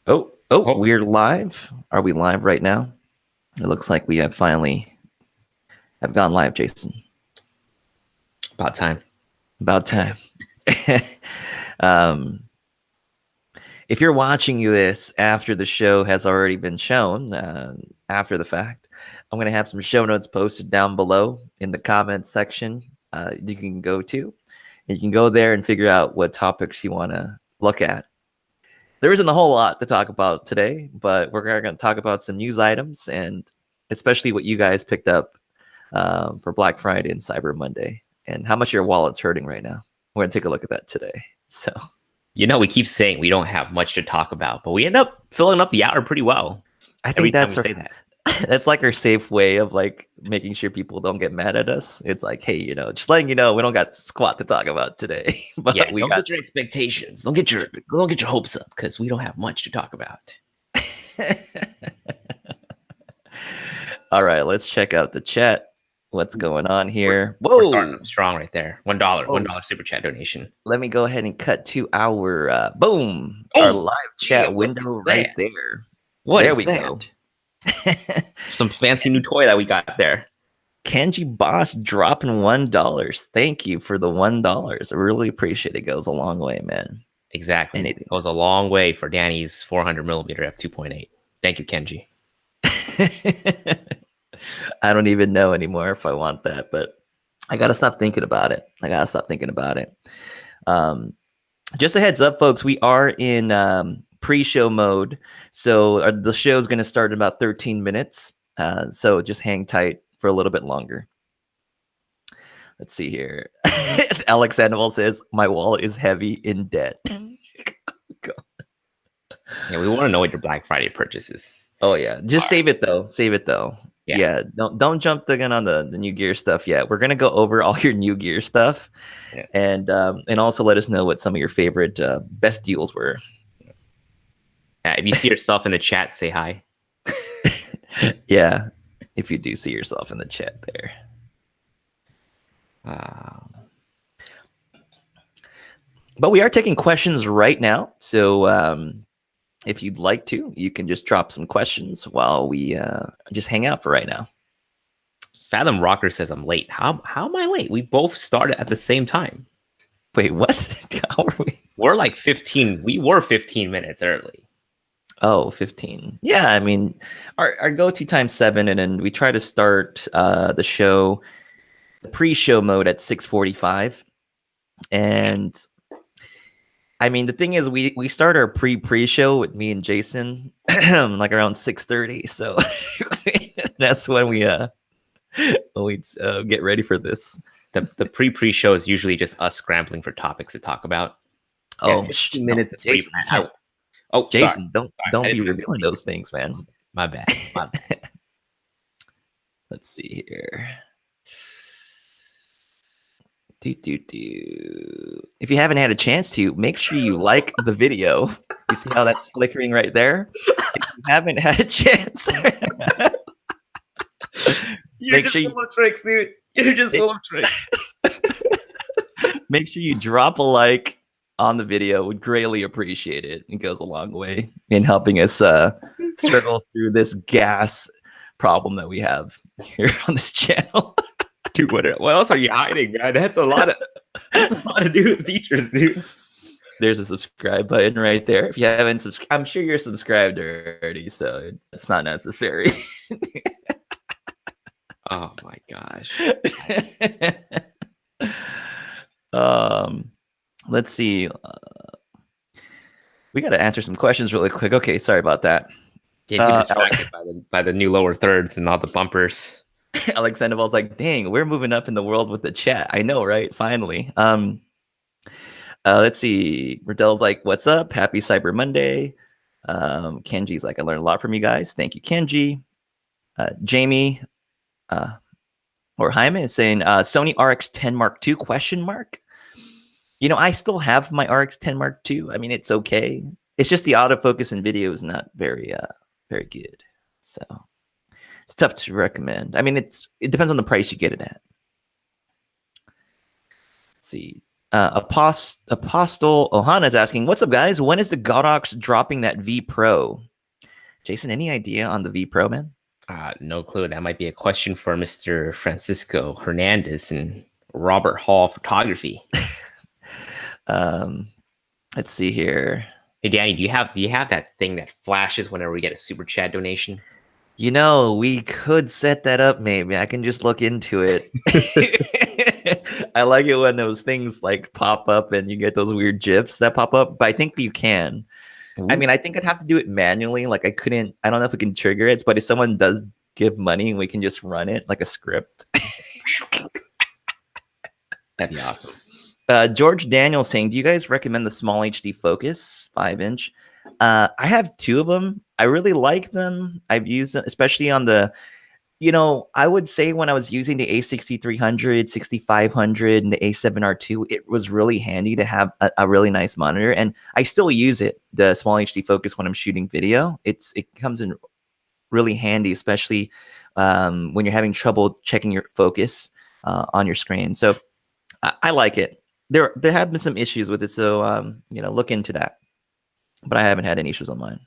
Oh, We're live. Are we live right now? It looks like we have finally have gone live, Jason. about time. About time. um, if you're watching this after the show has already been shown, after the fact, I'm going to have some show notes posted down below in the comments section. You can go to. You can go there and figure out what topics you want to look at. There isn't a whole lot to talk about today, but we're going to talk about some news items and especially what you guys picked up for Black Friday and Cyber Monday and how much your wallet's hurting right now. We're going to take a look at that today. So, We keep saying we don't have much to talk about, but we end up filling up the hour pretty well. I think Every time that's we say that. that's like our safe way of like making sure people don't get mad at us. It's like, hey, just letting you know we don't got squat to talk about today, but Yeah, we don't got get your expectations. Don't get your hopes up because we don't have much to talk about. All right, let's check out the chat. What's going on here? We're starting up strong right there. $1 super chat donation. Let me go ahead and cut to our our live chat window right there. There we go. Some fancy new toy that we got there. Kenji Boss dropping $1. Thank you for the $1. I really appreciate it. It goes a long way, man. Exactly. Anything goes a long way for Danny's 400mm f2.8. Thank you, Kenji. I don't even know anymore if I want that, but I gotta stop thinking about it. Just a heads up, folks, we are in pre-show mode, so the show is going to start in about 13 minutes. So just hang tight for a little bit longer. Let's see here. Alex Animal says, my wallet is heavy in debt. Yeah, we want to know what your Black Friday purchase is. Oh, yeah. Just save it, though. Yeah. Don't jump the gun on the new gear stuff yet. We're going to go over all your new gear stuff. Yeah. And also let us know what some of your favorite best deals were. Yeah, if you see yourself in the chat, say hi. Yeah, if you do see yourself in the chat there. But we are taking questions right now. So if you'd like to, you can just drop some questions while we just hang out for right now. Fathom Rocker says I'm late. How am I late? We both started at the same time. Wait, what? How are we? We're like 15. We were 15 minutes early. Oh, 15. Yeah, I mean, our go-to time 7, and then we try to start the show, the pre-show mode at 6:45. And I mean, the thing is, we start our pre-show with me and Jason like around 6:30. So that's when we get ready for this. The pre-show is usually just us scrambling for topics to talk about. Oh, 15 minutes of Jason. Oh, Jason, sorry. don't be revealing those things, man. My bad. Let's see here. If you haven't had a chance to, make sure you like the video. You see how that's flickering right there? If you haven't had a chance, You're just full of tricks, dude. You're just full of tricks. Make sure you drop a like on the video. Would greatly appreciate it. It goes a long way in helping us struggle through this gas problem that we have here on this channel. Dude, what else are you hiding, man? That's a lot of new features, dude. There's a subscribe button right there. If you haven't subscribed, I'm sure you're subscribed already, so it's not necessary. Oh my gosh. Let's see. We got to answer some questions really quick. Okay, sorry about that. Yeah, distracted by the new lower thirds and all the bumpers. Alex Sandoval's like, dang, we're moving up in the world with the chat. I know, right? Finally. Let's see. Riddell's like, what's up? Happy Cyber Monday. Kenji's like, I learned a lot from you guys. Thank you, Kenji. Jamie or Jaime is saying Sony RX10 Mark II question mark. I still have my RX10 Mark II. I mean, it's okay. It's just the autofocus in video is not very good. So it's tough to recommend. I mean, it depends on the price you get it at. Let's see. Apostle Ohana is asking, "What's up, guys? When is the Godox dropping that V Pro?" Jason, any idea on the V Pro, man? No clue. That might be a question for Mr. Francisco Hernandez and Robert Hall Photography. Let's see here. Hey Danny, do you have that thing that flashes whenever we get a super chat donation? You know, we could set that up. Maybe I can just look into it. I like it when those things like pop up and you get those weird gifs that pop up. But I think you can. I mean, I think I'd have to do it manually. Like I don't know if we can trigger it, but if someone does give money, we can just run it like a script. That'd be awesome. George Daniel saying, "Do you guys recommend the small HD focus 5-inch?" I have two of them. I really like them. I've used them, especially on the, I would say when I was using the A6300, 6500, and the A7R2, it was really handy to have a really nice monitor. And I still use it, the small HD focus, when I'm shooting video. It comes in really handy, especially when you're having trouble checking your focus on your screen. So I like it. There have been some issues with it, so look into that. But I haven't had any issues on mine.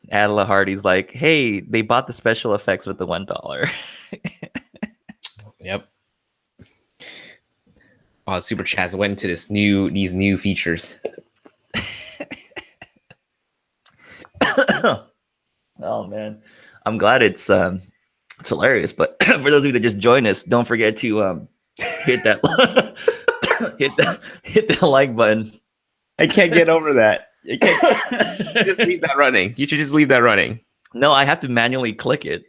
Adela Hardy's like, "Hey, they bought the special effects with the $1." Yep. Oh, Super Chaz went into these new features. Oh man, I'm glad it's hilarious. But for those of you that just joined us, don't forget to hit that hit the like button. I can't get over that. You can't just leave that running. You should just leave that running. No, I have to manually click it.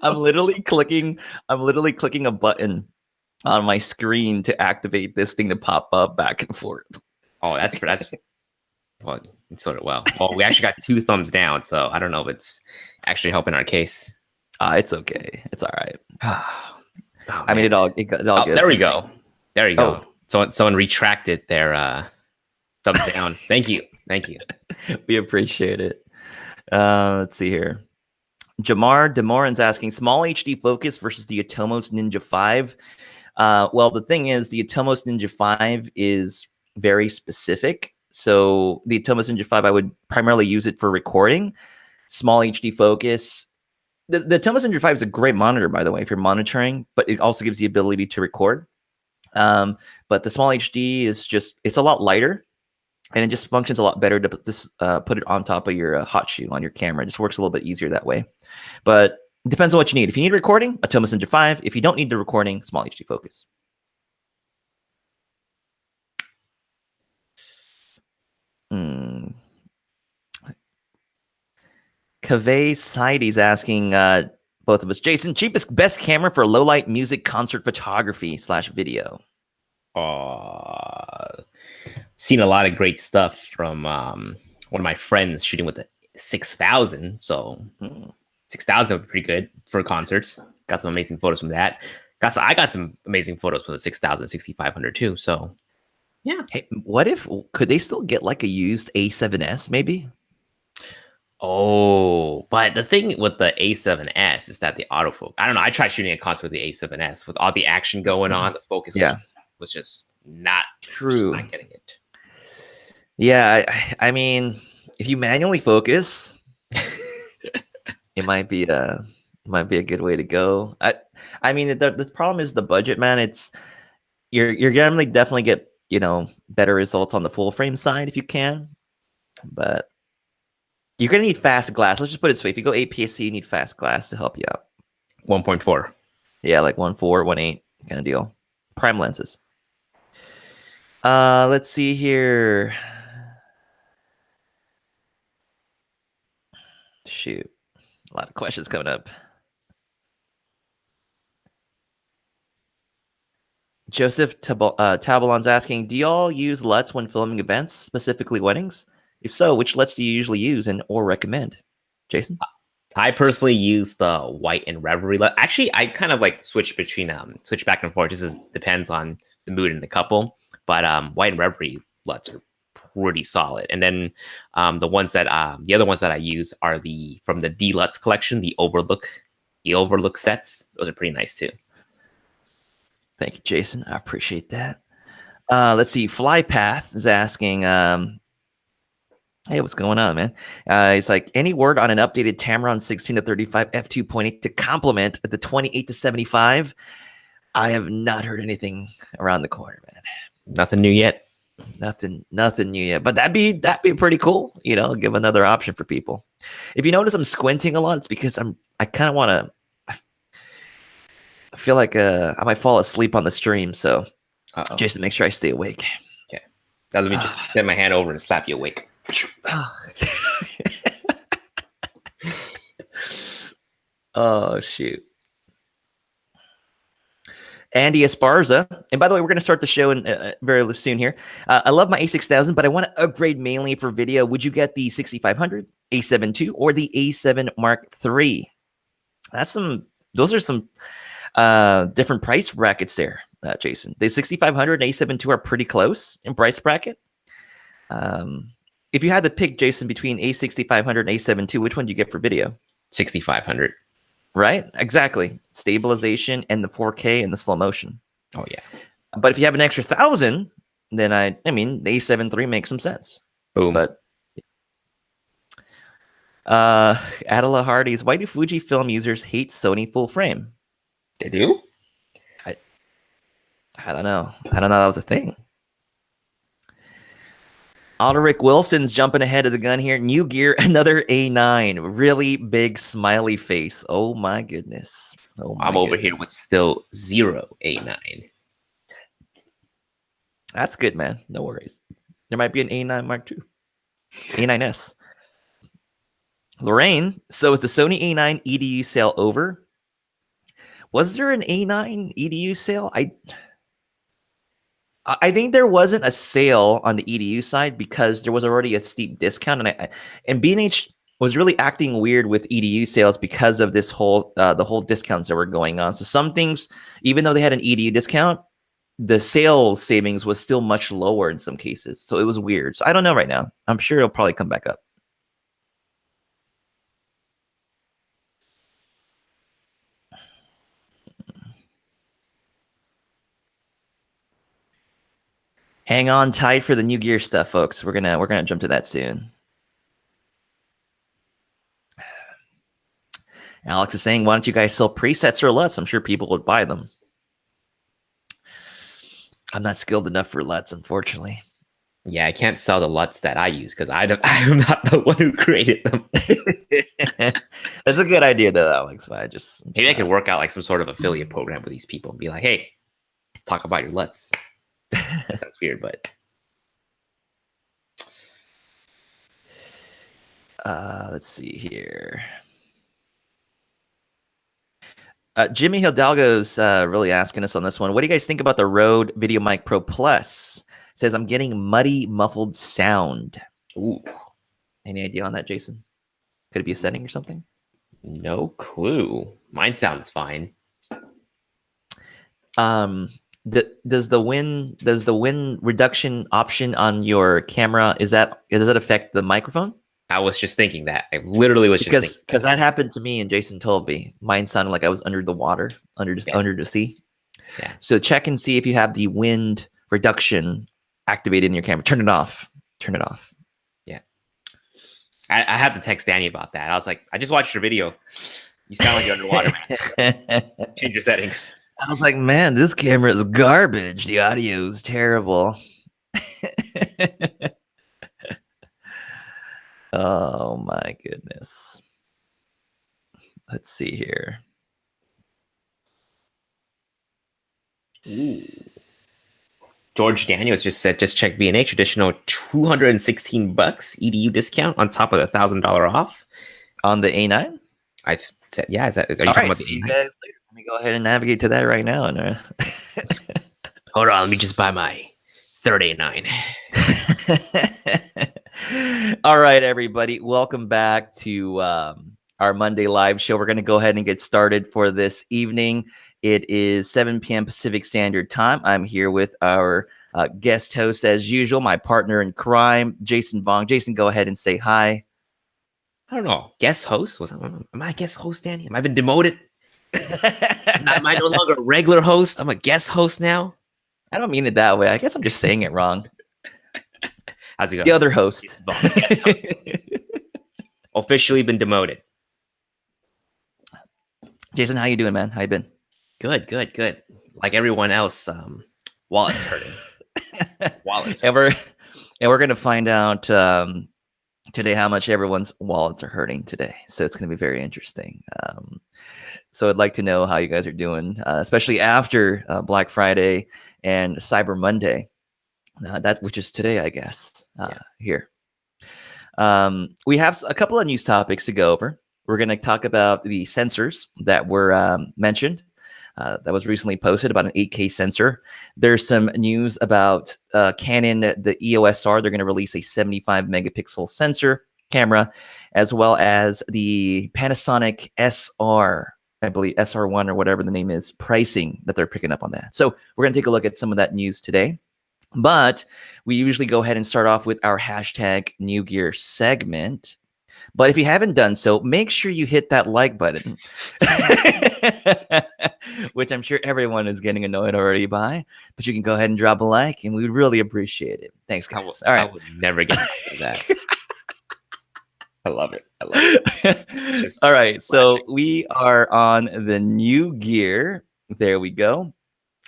I'm literally clicking a button on my screen to activate this thing to pop up back and forth. Oh, that's well, it's sort of well. We actually got 2 thumbs down, so I don't know if it's actually helping our case. It's okay. It's all right. Oh, I mean, it all goes. There we go. There you go. Someone retracted their thumbs down. Thank you. We appreciate it. Let's see here. Jamar Demoran's asking, small HD focus versus the Atomos Ninja 5. Well, the thing is, the Atomos Ninja 5 is very specific. So the Atomos Ninja 5, I would primarily use it for recording. Small HD focus. The Atomos Ninja 5 is a great monitor, by the way, if you're monitoring, but it also gives the ability to record. But the small HD is it's a lot lighter. And it just functions a lot better to put it on top of your hot shoe on your camera. It just works a little bit easier that way. But it depends on what you need. If you need recording, Atomos Ninja 5. If you don't need the recording, small HD focus. Kaveh Saidi's asking both of us, Jason, best camera for low light music concert photography / video. Seen a lot of great stuff from one of my friends shooting with a 6000. So 6000 would be pretty good for concerts. Got some amazing photos from that. I got some amazing photos from the 6000, 6500 too. So yeah. Hey, could they still get like a used A7S maybe? Oh, but the thing with the A7S is that the autofocus. I don't know. I tried shooting a concert with the A7S with all the action going on. The focus was just not true. Just not getting it. Yeah, I mean, if you manually focus, it might be a good way to go. I mean, the problem is the budget, man. It's you're gonna definitely get better results on the full frame side if you can, but you're gonna need fast glass. Let's just put it this way: if you go APS-C, you need fast glass to help you out. 1.4. Yeah, like 1.4, 1.8 kind of deal. Prime lenses. Let's see here. Shoot, a lot of questions coming up. Joseph Tabalon's asking, do y'all use LUTs when filming events, specifically weddings? If so, which LUTs do you usually use or recommend? Jason? I personally use the white and Reverie LUT. Actually, I kind of like switch back and forth. Just depends on the mood and the couple. But white and Reverie LUTs are pretty solid. And then the other ones that I use are from the D LUTs collection, the Overlook the overlook sets. Those are pretty nice too. Thank you, Jason. I appreciate that. Let's see. Flypath is asking, hey, what's going on, man? He's like, any word on an updated Tamron 16 to 35 f2.8 to complement the 28 to 75? I have not heard anything around the corner, man. Nothing new yet. Nothing new yet. But that'd be pretty cool. You know, give another option for people. If you notice I'm squinting a lot, it's because I kind of want to. I feel like I might fall asleep on the stream, so just to make sure I stay awake. Okay. Now let me just extend my hand over and slap you awake. Oh, shoot. Andy Esparza. And by the way, we're going to start the show in very soon here. I love my A6000, but I want to upgrade mainly for video. Would you get the 6500, A7 II, or the A7 Mark III? Those are some different price brackets there, Jason. The 6500 and A7 II are pretty close in price bracket. If you had to pick, Jason, between A6500 and A7 II, which one do you get for video? 6500. Right? Exactly. Stabilization and the 4K and the slow motion. Oh, yeah. But if you have an extra 1,000, then I mean, the A7 III makes some sense. Boom. But Adela Hardy's, why do Fujifilm users hate Sony full frame? They do? I don't know. I don't know that was a thing. Alderic Wilson's jumping ahead of the gun here. New gear, another A9. Really big smiley face. Oh my goodness. Oh my I'm over goodness. here with still 0 A9. That's good, man. No worries. There might be an A9 Mark II. A9S. Lorraine, so is the Sony A9 EDU sale over? Was there an A9 EDU sale? I think there wasn't a sale on the EDU side because there was already a steep discount, and B&H was really acting weird with EDU sales because of this whole the whole discounts that were going on. So some things, even though they had an EDU discount, the sales savings was still much lower in some cases. So it was weird. So I don't know right now. I'm sure it'll probably come back up. Hang on tight for the new gear stuff, folks. We're gonna jump to that soon. Alex is saying, why don't you guys sell presets or LUTs? I'm sure people would buy them. I'm not skilled enough for LUTs, unfortunately. Yeah, I can't sell the LUTs that I use because I'm not the one who created them. That's a good idea, though, Alex. Maybe I could work out like some sort of affiliate program with these people and be like, hey, talk about your LUTs. That sounds weird, but let's see here. Jimmy Hidalgo's really asking us on this one. What do you guys think about the Rode VideoMic Pro Plus? It says I'm getting muddy, muffled sound. Ooh. Any idea on that, Jason? Could it be a setting or something? No clue. Mine sounds fine. Does the wind reduction option on your camera, does that affect the microphone? I was just thinking that. I literally was just thinking. Because that happened to me and Jason told me. Mine sounded like I was under the water, under the sea. Yeah. So check and see if you have the wind reduction activated in your camera. Turn it off. Turn it off. Yeah. I had to text Danny about that. I was like, I just watched your video. You sound like you're underwater, man. Change your settings. I was like, man, this camera is garbage. The audio is terrible. Oh my goodness. Let's see here. Ooh. George Daniels just said, just check B&H, additional $216 EDU discount on top of the $1,000 off on the A9. I said, yeah. Are you talking about the A9? You guys later. Let me go ahead and navigate to that right now. Hold on, let me just buy my third A9. All right, everybody. Welcome back to our Monday live show. We're going to go ahead and get started for this evening. It is 7 p.m. Pacific Standard Time. I'm here with our guest host, as usual, my partner in crime, Jason Vong. Jason, go ahead and say hi. I don't know. Guest host? Am I a guest host, Danny? Have I been demoted? Am I no longer a regular host? I'm a guest host now. I don't mean it that way. I guess I'm just saying it wrong. How's it going? The other host. Guest host. Officially been demoted. Jason, how you doing, man? How you been? Good. Like everyone else, wallet's hurting. And we're gonna find out today how much everyone's wallets are hurting today. So it's gonna be very interesting. So I'd like to know how you guys are doing, especially after Black Friday and Cyber Monday, that which is today, I guess. Here, we have a couple of news topics to go over. We're going to talk about the sensors that were mentioned. That was recently posted about an 8K sensor. There's some news about Canon, the EOS R. They're going to release a 75 megapixel sensor camera, as well as the Panasonic SR, I believe SR1 or whatever the name is, pricing that they're picking up on that. So we're going to take a look at some of that news today. But we usually go ahead and start off with our hashtag New Gear segment. But if you haven't done so, make sure you hit that like button, which I'm sure everyone is getting annoyed already by. But you can go ahead and drop a like, and we'd really appreciate it. Thanks, guys. All right. I would never get that. I love it. All right. So we are on the New Gear. There we go.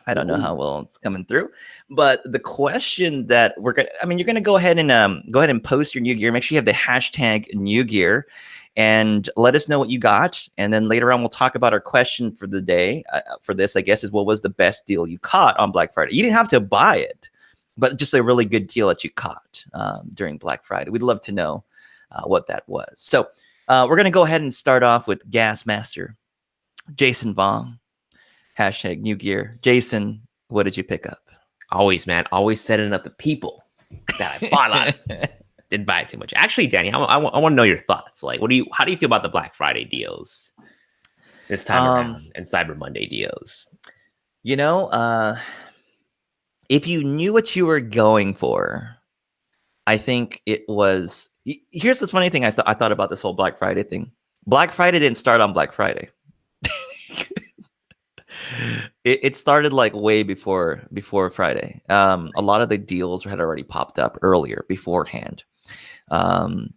I don't know how well it's coming through, but the question that you're gonna go ahead and post your New Gear. Make sure you have the hashtag New Gear, and let us know what you got. And then later on, we'll talk about our question for the day. For this, I guess, is what was the best deal you caught on Black Friday? You didn't have to buy it, but just a really good deal that you caught during Black Friday. We'd love to know what that was. So we're gonna go ahead and start off with Gas Master, Jason Vong. Hashtag New Gear. Jason, what did you pick up? Always setting up the people that I bought on. Didn't buy it too much. Actually, Danny, I want to know your thoughts. Like, how do you feel about the Black Friday deals this time around and Cyber Monday deals? You know, if you knew what you were going for, I think it was. Here's the funny thing I thought about this whole Black Friday thing. Black Friday didn't start on Black Friday. It started like way before Friday. A lot of the deals had already popped up earlier beforehand. And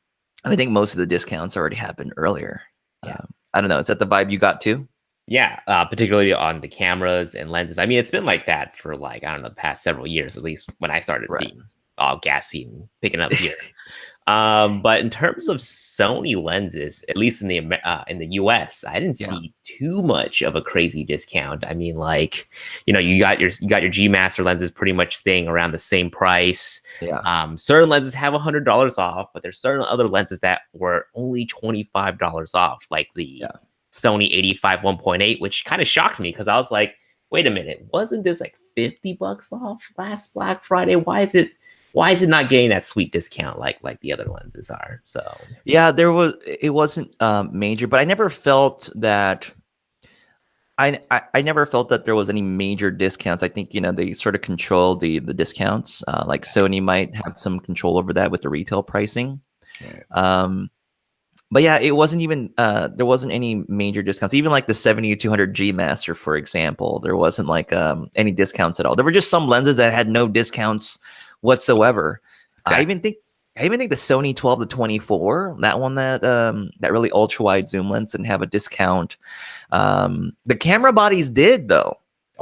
I think most of the discounts already happened earlier. Yeah. I don't know. Is that the vibe you got too? Yeah, particularly on the cameras and lenses. I mean, it's been like that for the past several years, at least when I started being all gassy and picking up gear. But in terms of Sony lenses, at least in the US, I didn't see too much of a crazy discount. I mean, you got your G Master lenses pretty much staying around the same price. Yeah. Certain lenses have $100 off, but there's certain other lenses that were only $25 off, like the Sony 85 1.8, which kind of shocked me because I was like, wait a minute, wasn't this like $50 off last Black Friday? Why is it not getting that sweet discount like the other lenses are? So yeah, it wasn't major, but I never felt that I never felt that there was any major discounts. I think they sort of control the discounts. Like Sony might have some control over that with the retail pricing. But yeah, it wasn't even there wasn't any major discounts. Even like the 7200 G Master, for example, there wasn't like any discounts at all. There were just some lenses that had no discounts whatsoever. Exactly. I even think the Sony 12 to 24, that one that really ultra wide zoom lens didn't have a discount. The camera bodies did though.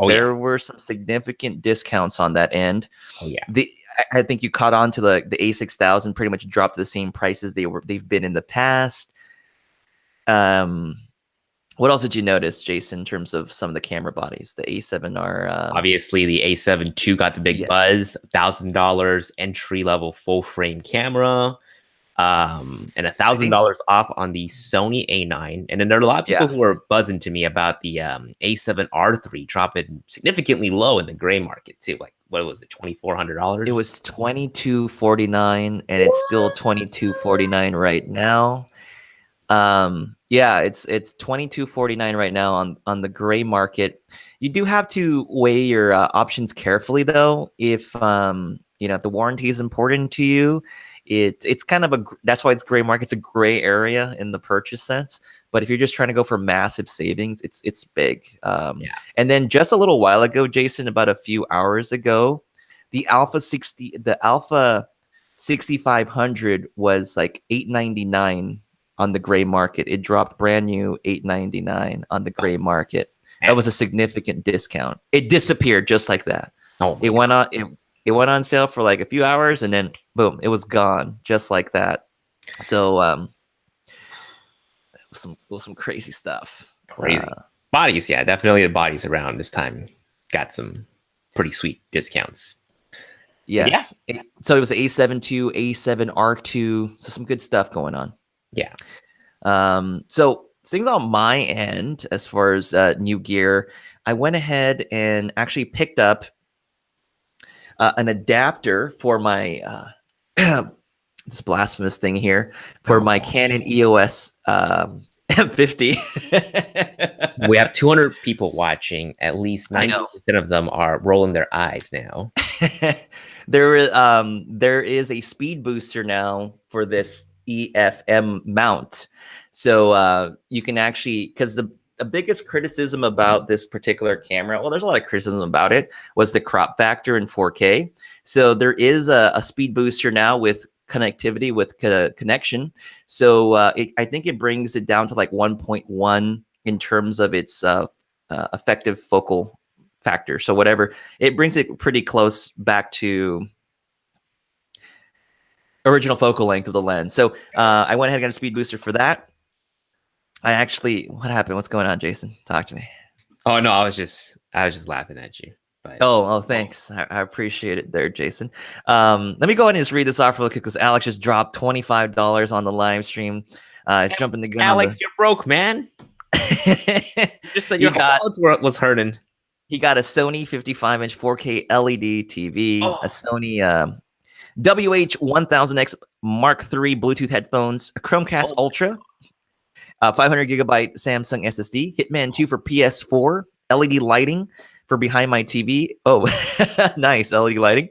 There were some significant discounts on that end. I think you caught on to the A6000 pretty much dropped to the same prices they've been in the past. What else did you notice, Jason, in terms of some of the camera bodies? The A7R. Obviously, the A7 II got the big buzz. $1,000 entry level full frame camera, and $1,000 off on the Sony A9. And then there are a lot of people who are buzzing to me about the A7R3 dropping significantly low in the gray market too. Like, what was it, $2,400? It was $2,249, and it's still $2,249 right now. It's $2,249 right now on the gray market. You do have to weigh your options carefully though. If if the warranty is important to you, it's kind of that's why it's gray market. It's a gray area in the purchase sense. But if you're just trying to go for massive savings, it's big. Yeah. And then just a little while ago, Jason, about a few hours ago, the Alpha 6500 was like $899 on the gray market. It dropped brand new $899 on the gray market. That was a significant discount. It disappeared just like that. Oh, it went on. It went on sale for like a few hours, and then boom, it was gone just like that. So some crazy stuff. Crazy bodies, yeah, definitely the bodies around this time got some pretty sweet discounts. Yes. Yeah. So it was A7 II, A7 R2, so some good stuff going on. Yeah. So things on my end as far as new gear, I went ahead and actually picked up an adapter for my this blasphemous thing here for my Canon EOS M50. We have 200 people watching. At least 90% of them are rolling their eyes now. There is a speed booster now for this EFM mount. So you can actually, because the biggest criticism about this particular camera, well, there's a lot of criticism about it, was the crop factor in 4K. So there is a speed booster now with connectivity, with connection. So I think it brings it down to like 1.1 in terms of its effective focal factor. So whatever, it brings it pretty close back to original focal length of the lens. So I went ahead and got a speed booster for that. What happened? What's going on, Jason? Talk to me. Oh no, I was just laughing at you. But oh, thanks. I appreciate it there, Jason. Let me go ahead and just read this off real quick because Alex just dropped $25 on the live stream. It's jumping the gun. Alex, you're broke, man. Just said your wallet was hurting. He got a Sony 55-inch 4K LED TV, a Sony WH-1000X Mark III Bluetooth headphones, a Chromecast Ultra, 500 gigabyte Samsung SSD, Hitman 2 for PS4, LED lighting for behind my TV. Oh, nice LED lighting.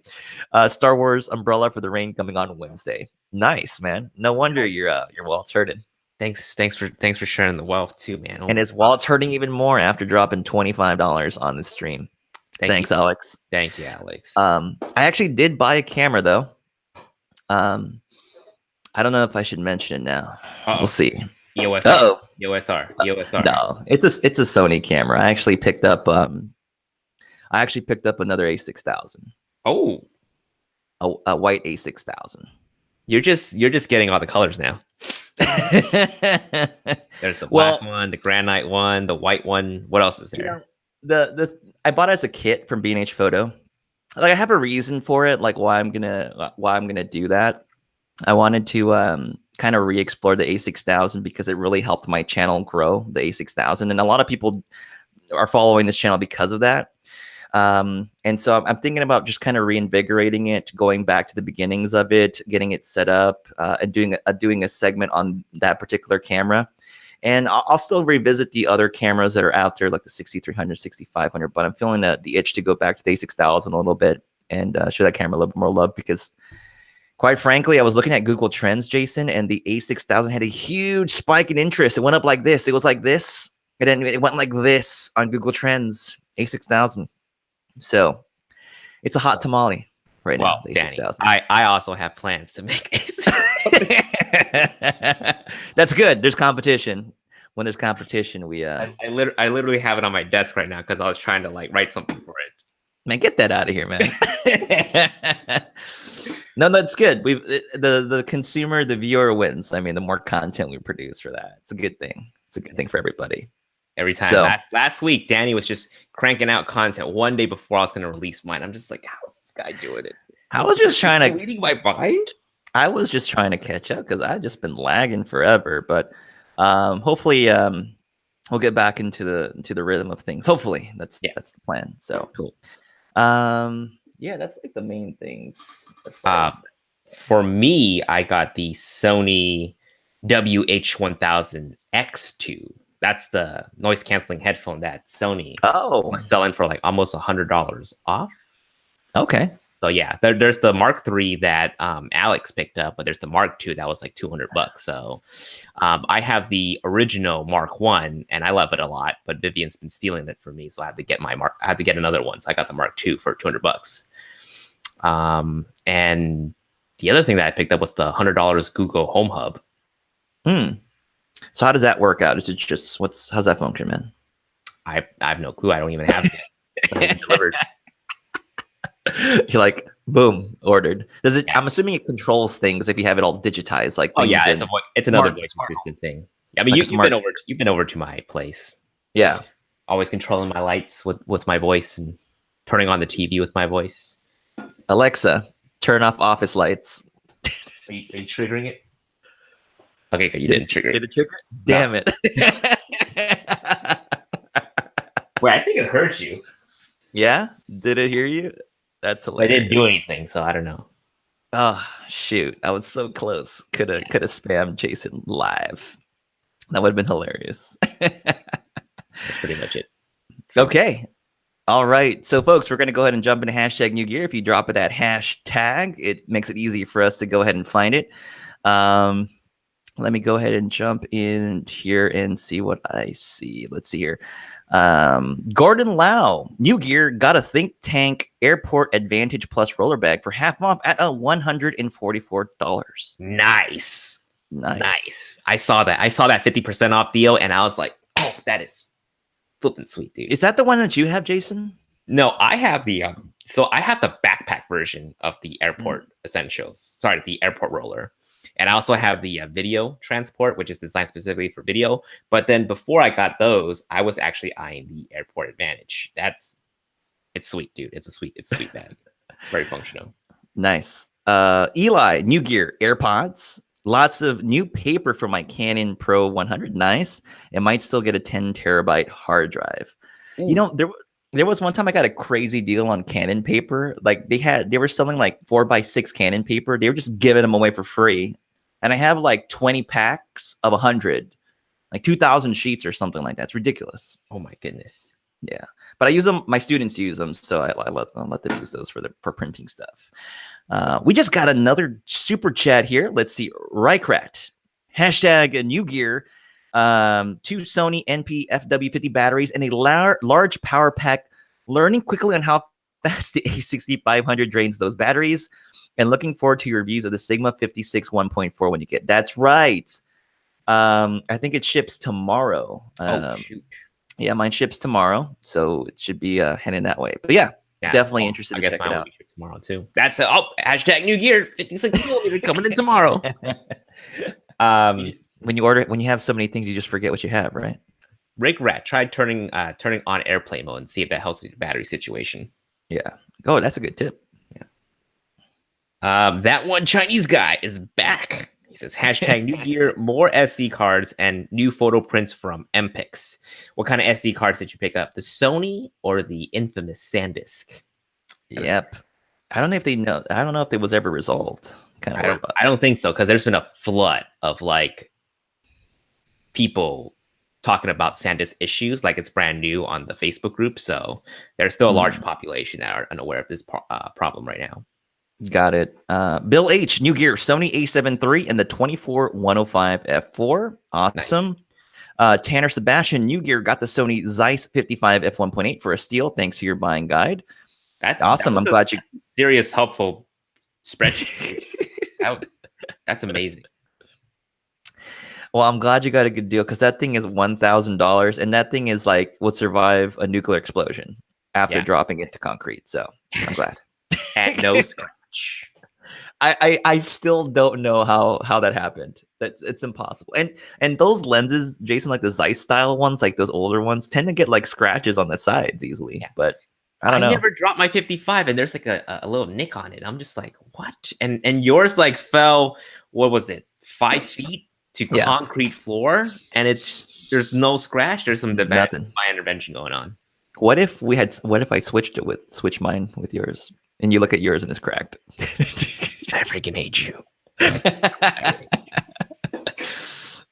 Star Wars umbrella for the rain coming on Wednesday. Nice, man. No wonder your wallet's hurting. Thanks for sharing the wealth too, man. And his wallet's hurting even more after dropping $25 on the stream. Thanks, Alex. Thank you, Alex. I actually did buy a camera though. I don't know if I should mention it now. We'll see. EOS. EOSR. No, it's a Sony camera. I actually picked up another A6000. Oh, a white A6000. You're just getting all the colors now. There's the black one, the granite one, the white one. What else is there? I bought it as a kit from B&H Photo. Like I have a reason for it, like why I'm gonna do that. I wanted to kind of re-explore the A6000 because it really helped my channel grow, the A6000, and a lot of people are following this channel because of that. And so I'm thinking about just kind of reinvigorating it, going back to the beginnings of it, getting it set up, and doing a segment on that particular camera. And I'll still revisit the other cameras that are out there, like the 6300, 6500, but I'm feeling the itch to go back to the A6000 a little bit and show that camera a little bit more love because, quite frankly, I was looking at Google Trends, Jason, and the A6000 had a huge spike in interest. It went up like this. It was like this, and then it went like this on Google Trends, A6000. So it's a hot tamale right now. Danny, I also have plans to make That's good. There's competition. When there's competition, we I literally have it on my desk right now because I was trying to like write something for it. Man, get that out of here, man. No, that's good. The consumer, the viewer wins. I mean, the more content we produce for that, it's a good thing. It's a good thing for everybody. Every time. So, last week, Danny was just cranking out content one day before I was going to release mine. I'm just like, how's this guy doing it? I was just trying to reading my mind. I was just trying to catch up because I've just been lagging forever. But hopefully, we'll get back into the rhythm of things. Hopefully, that's the plan. So cool. Yeah, that's like the main things. As far as for me, I got the Sony WH-1000X2. That's the noise canceling headphone that Sony was selling for like almost $100 off. Okay. So yeah, there's the Mark III that Alex picked up, but there's the Mark II that was like $200. So I have the original Mark I, and I love it a lot. But Vivian's been stealing it from me, so I had to get I had to get another one. So I got the Mark II for $200. And the other thing that I picked up was the $100 Google Home Hub. So how does that work out? Is it just how's that function, man? I have no clue. I don't even have it delivered. You're like, boom, ordered. Does it? Yeah. I'm assuming it controls things if you have it all digitized. Like, it's another voice assistant thing. I mean, like you've been over to my place. Yeah, always controlling my lights with my voice and turning on the TV with my voice. Alexa, turn off office lights. Are you triggering it? Okay, good. You didn't trigger it. Did it trigger it? Damn it. Wait, I think it hurt you. Yeah? Did it hear you? That's hilarious. I didn't do anything, so I don't know. Oh, shoot. I was so close. Could have spammed Jason live. That would have been hilarious. That's pretty much it. Okay. All right. So, folks, we're going to go ahead and jump into hashtag new gear. If you drop it that hashtag, it makes it easy for us to go ahead and find it. Let me go ahead and jump in here and see what I see. Let's see here. Gordon Lau, new gear, got a Think Tank Airport Advantage Plus roller bag for half off at $144. Nice. I saw that 50% off deal, and I was like, oh, that is flipping sweet, dude. Is that the one that you have, Jason? No, I have the I have the backpack version of the airport essentials. Sorry, the airport roller. And I also have the video transport, which is designed specifically for video. But then before I got those, I was actually eyeing the Airport Advantage. It's sweet, dude. It's a sweet bag. Very functional. Nice. Eli, new gear, AirPods. Lots of new paper for my Canon Pro 100. Nice. It might still get a 10 terabyte hard drive. Ooh. You know, there was one time I got a crazy deal on Canon paper. Like they were selling like 4x6 Canon paper. They were just giving them away for free. And I have like 20 packs of 100, like 2,000 sheets or something like that. It's ridiculous. Oh my goodness. Yeah. But I use them. My students use them. So I let them use those for printing stuff. We just got another super chat here. Let's see. Rycrat. Hashtag new gear. 2 Sony NP FW50 batteries and a large power pack. Learning quickly on how fast the A6500 drains those batteries. And looking forward to your reviews of the Sigma 56 1.4 when you get. That's right. I think it ships tomorrow. Shoot. Yeah, mine ships tomorrow, so it should be heading that way. But yeah, definitely interested to check it out. Tomorrow too. That's hashtag new gear 56 millimeter coming in tomorrow. When you have so many things, you just forget what you have, right? Rick Rat, try turning on airplane mode and see if that helps with your battery situation. Yeah. Oh, that's a good tip. That one Chinese guy is back. He says, hashtag new gear, more SD cards and new photo prints from MPix. What kind of SD cards did you pick up? The Sony or the infamous SanDisk? Yep. I don't know if it was ever resolved. I don't think so, because there's been a flood of like people talking about SanDisk issues like it's brand new on the Facebook group. So there's still a large population that are unaware of this problem right now. Got it. Bill H, new gear, Sony A7 III and the 24-105 f4. Awesome. Nice. Tanner Sebastian, new gear, got the Sony Zeiss 55 f1.8 for a steal. Thanks to your buying guide. That's awesome. I'm glad you serious helpful spreadsheet. That's amazing. Well, I'm glad you got a good deal because that thing is $1,000 and that thing is like would survive a nuclear explosion after dropping it to concrete. So I'm glad. At no scratch. I still don't know how that happened. It's impossible. And those lenses, Jason, like the Zeiss style ones, like those older ones, tend to get like scratches on the sides easily. Yeah. But I don't know. I never dropped my 55 and there's like a little nick on it. I'm just like, what? And yours like fell, what was it, 5 feet to concrete floor? And there's no scratch. There's some divine intervention going on. What if I switched mine with yours? And you look at yours and it's cracked. I freaking hate you.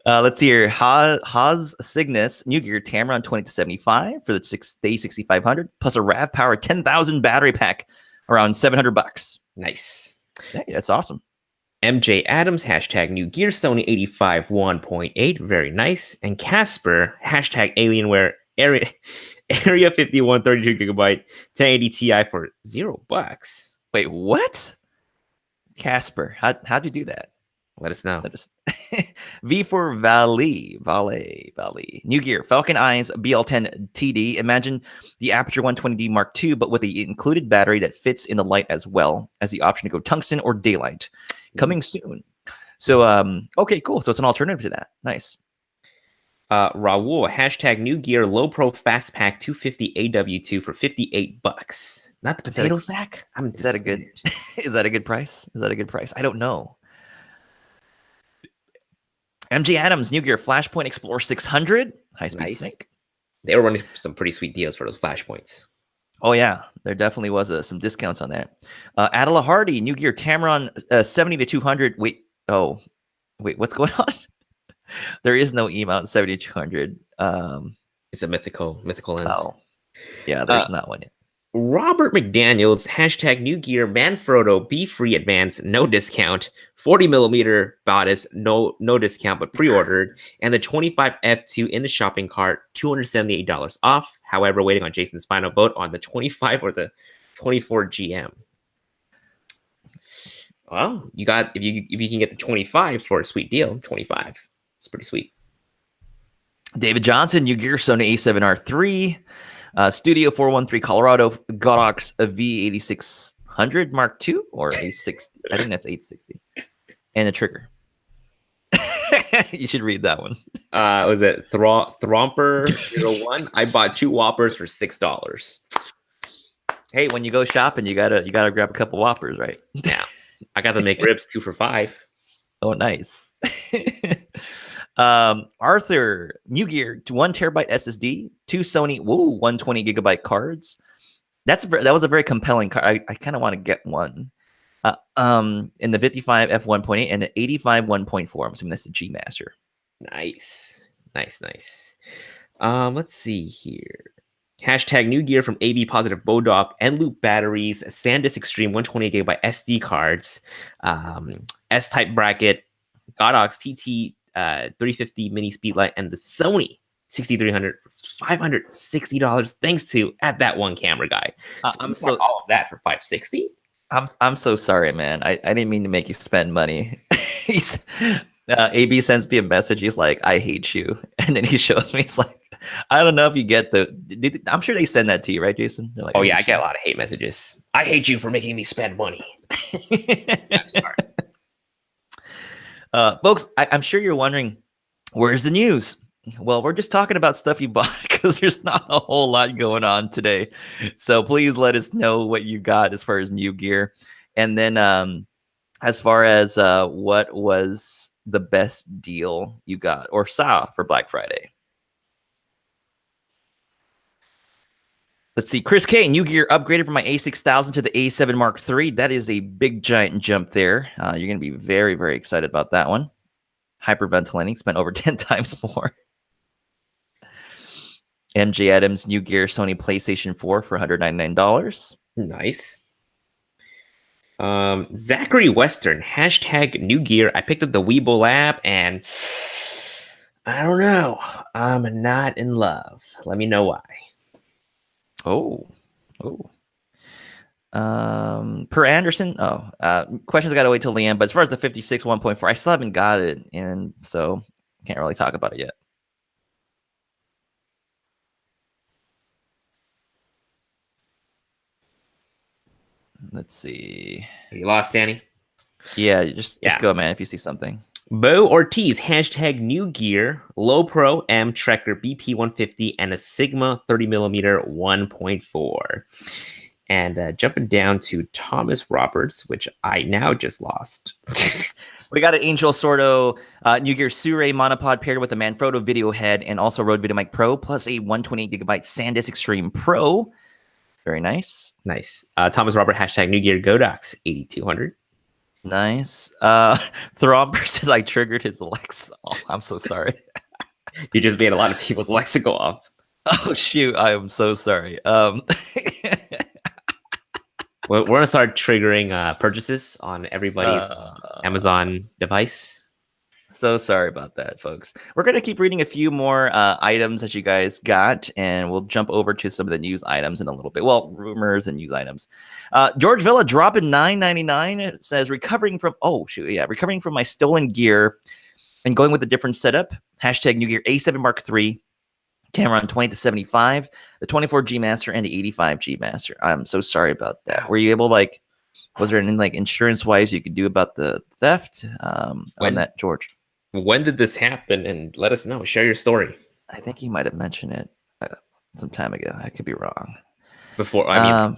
Let's see here. Haas Cygnus New Gear Tamron 20-75 for the A6500 plus a RAV Power 10,000 battery pack. around $700. Nice. Hey, that's awesome. MJ Adams, hashtag new gear, Sony 85 1.8, very nice. And Casper, hashtag Alienware, Area 51, 32 gigabyte, 1080 Ti for $0. Wait, what? Casper, how'd you do that? Let us know. V for Valet. New gear, Falcon Eyes BL10 TD. Imagine the Aperture 120D Mark II, but with the included battery that fits in the light as well as the option to go tungsten or daylight. Coming soon. So, okay, cool. So it's an alternative to that. Nice. Raul, hashtag new gear, low pro fast pack 250 AW2 for $58. Not the potato sack. Is that a good? Is that a good price? I don't know. MG Adams, new gear, Flashpoint Explorer 600, high-speed sync. They were running some pretty sweet deals for those Flashpoints. Oh, yeah. There definitely was some discounts on that. Adela Hardy, new gear, Tamron 70 to 200. Wait, what's going on? There is no E-mount 70 to 200. It's a mythical lens. Oh, yeah, there's not one yet. Robert McDaniels, hashtag new gear, Manfrotto, be free advance, no discount, 40mm bodice, no discount, but pre-ordered, and the 25 F2 in the shopping cart, $278 off. However, waiting on Jason's final vote on the 25 or the 24 GM. Well, you got if you can get the 25 for a sweet deal, 25. It's pretty sweet. David Johnson, new gear, Sony A7R3. Studio 413 Colorado Godox V8600 Mark II or A60. I think that's 860. And a trigger. You should read that one. Was it Thromper01? I bought 2 Whoppers for $6. Hey, when you go shopping, you gotta grab a couple Whoppers, right? Yeah. I got the McRibs 2 for $5. Oh, nice. Arthur, new gear, to 1 terabyte SSD, 2 Sony 120 gigabyte cards. That was a very compelling card. I kind of want to get one. In the 55 f1.8 and the 85 1.4. I'm assuming that's the G Master. Nice. Let's see here. Hashtag new gear from AB Positive Bodog, and loop batteries, SanDisk Extreme 128 gigabyte SD cards, S-type bracket, Godox TT 350 mini speedlight, and the Sony 6300 for $560. Thanks to at that one camera guy. I'm so all of that for $560. I'm so sorry, man. I didn't mean to make you spend money. AB sends me a message. He's like, I hate you. And then he shows me, he's like, I don't know if you get I'm sure they send that to you, right, Jason? Like, oh, yeah, I get a lot of hate messages. I hate you for making me spend money. I'm sorry. Folks, I'm sure you're wondering, where's the news? Well, we're just talking about stuff you bought because there's not a whole lot going on today. So please let us know what you got as far as new gear. And then as far as what was the best deal you got or saw for Black Friday. Let's see. Chris K, new gear upgraded from my A6000 to the A7 Mark III. That is a big giant jump there. You're going to be very, very excited about that one. Hyperventilating, spent over 10 times more. MJ Adams, new gear, Sony PlayStation 4 for $199. Nice. Zachary Western, hashtag new gear. I picked up the Weeble app and I don't know. I'm not in love. Let me know why. Oh. Per Anderson. Questions got to wait till the end. But as far as the 56 1.4, I still haven't got it, and so can't really talk about it yet. Let's see. You lost, Danny? Yeah, just go, man, if you see something. Bo Ortiz, hashtag new gear, low pro M Trekker BP 150 and a Sigma 30mm 1.4. And jumping down to Thomas Roberts, which I now just lost. We got an Angel Sordo new gear Sure monopod paired with a Manfrotto video head and also Rode VideoMic Pro plus a 128 gigabyte SanDisk Extreme Pro. Very nice. Nice. Thomas Robert, hashtag new gear Godox 8200. Nice. Thromper says I triggered his Alexa. Oh, I'm so sorry. You just made a lot of people's Alexa go off. Oh shoot, I am so sorry. We're gonna start triggering purchases on everybody's Amazon device. So sorry about that, folks. We're going to keep reading a few more items that you guys got, and we'll jump over to some of the news items in a little bit. Well, rumors and news items. George Villa dropping $9.99. It says recovering from my stolen gear and going with a different setup. Hashtag New Gear A7 Mark III. Camera on 20-75, the 24G Master, and the 85G Master. I'm so sorry about that. Were you able was there anything insurance wise you could do about the theft on that, George? When did this happen? And let us know. Share your story. I think you might have mentioned it some time ago. I could be wrong. Before, I mean,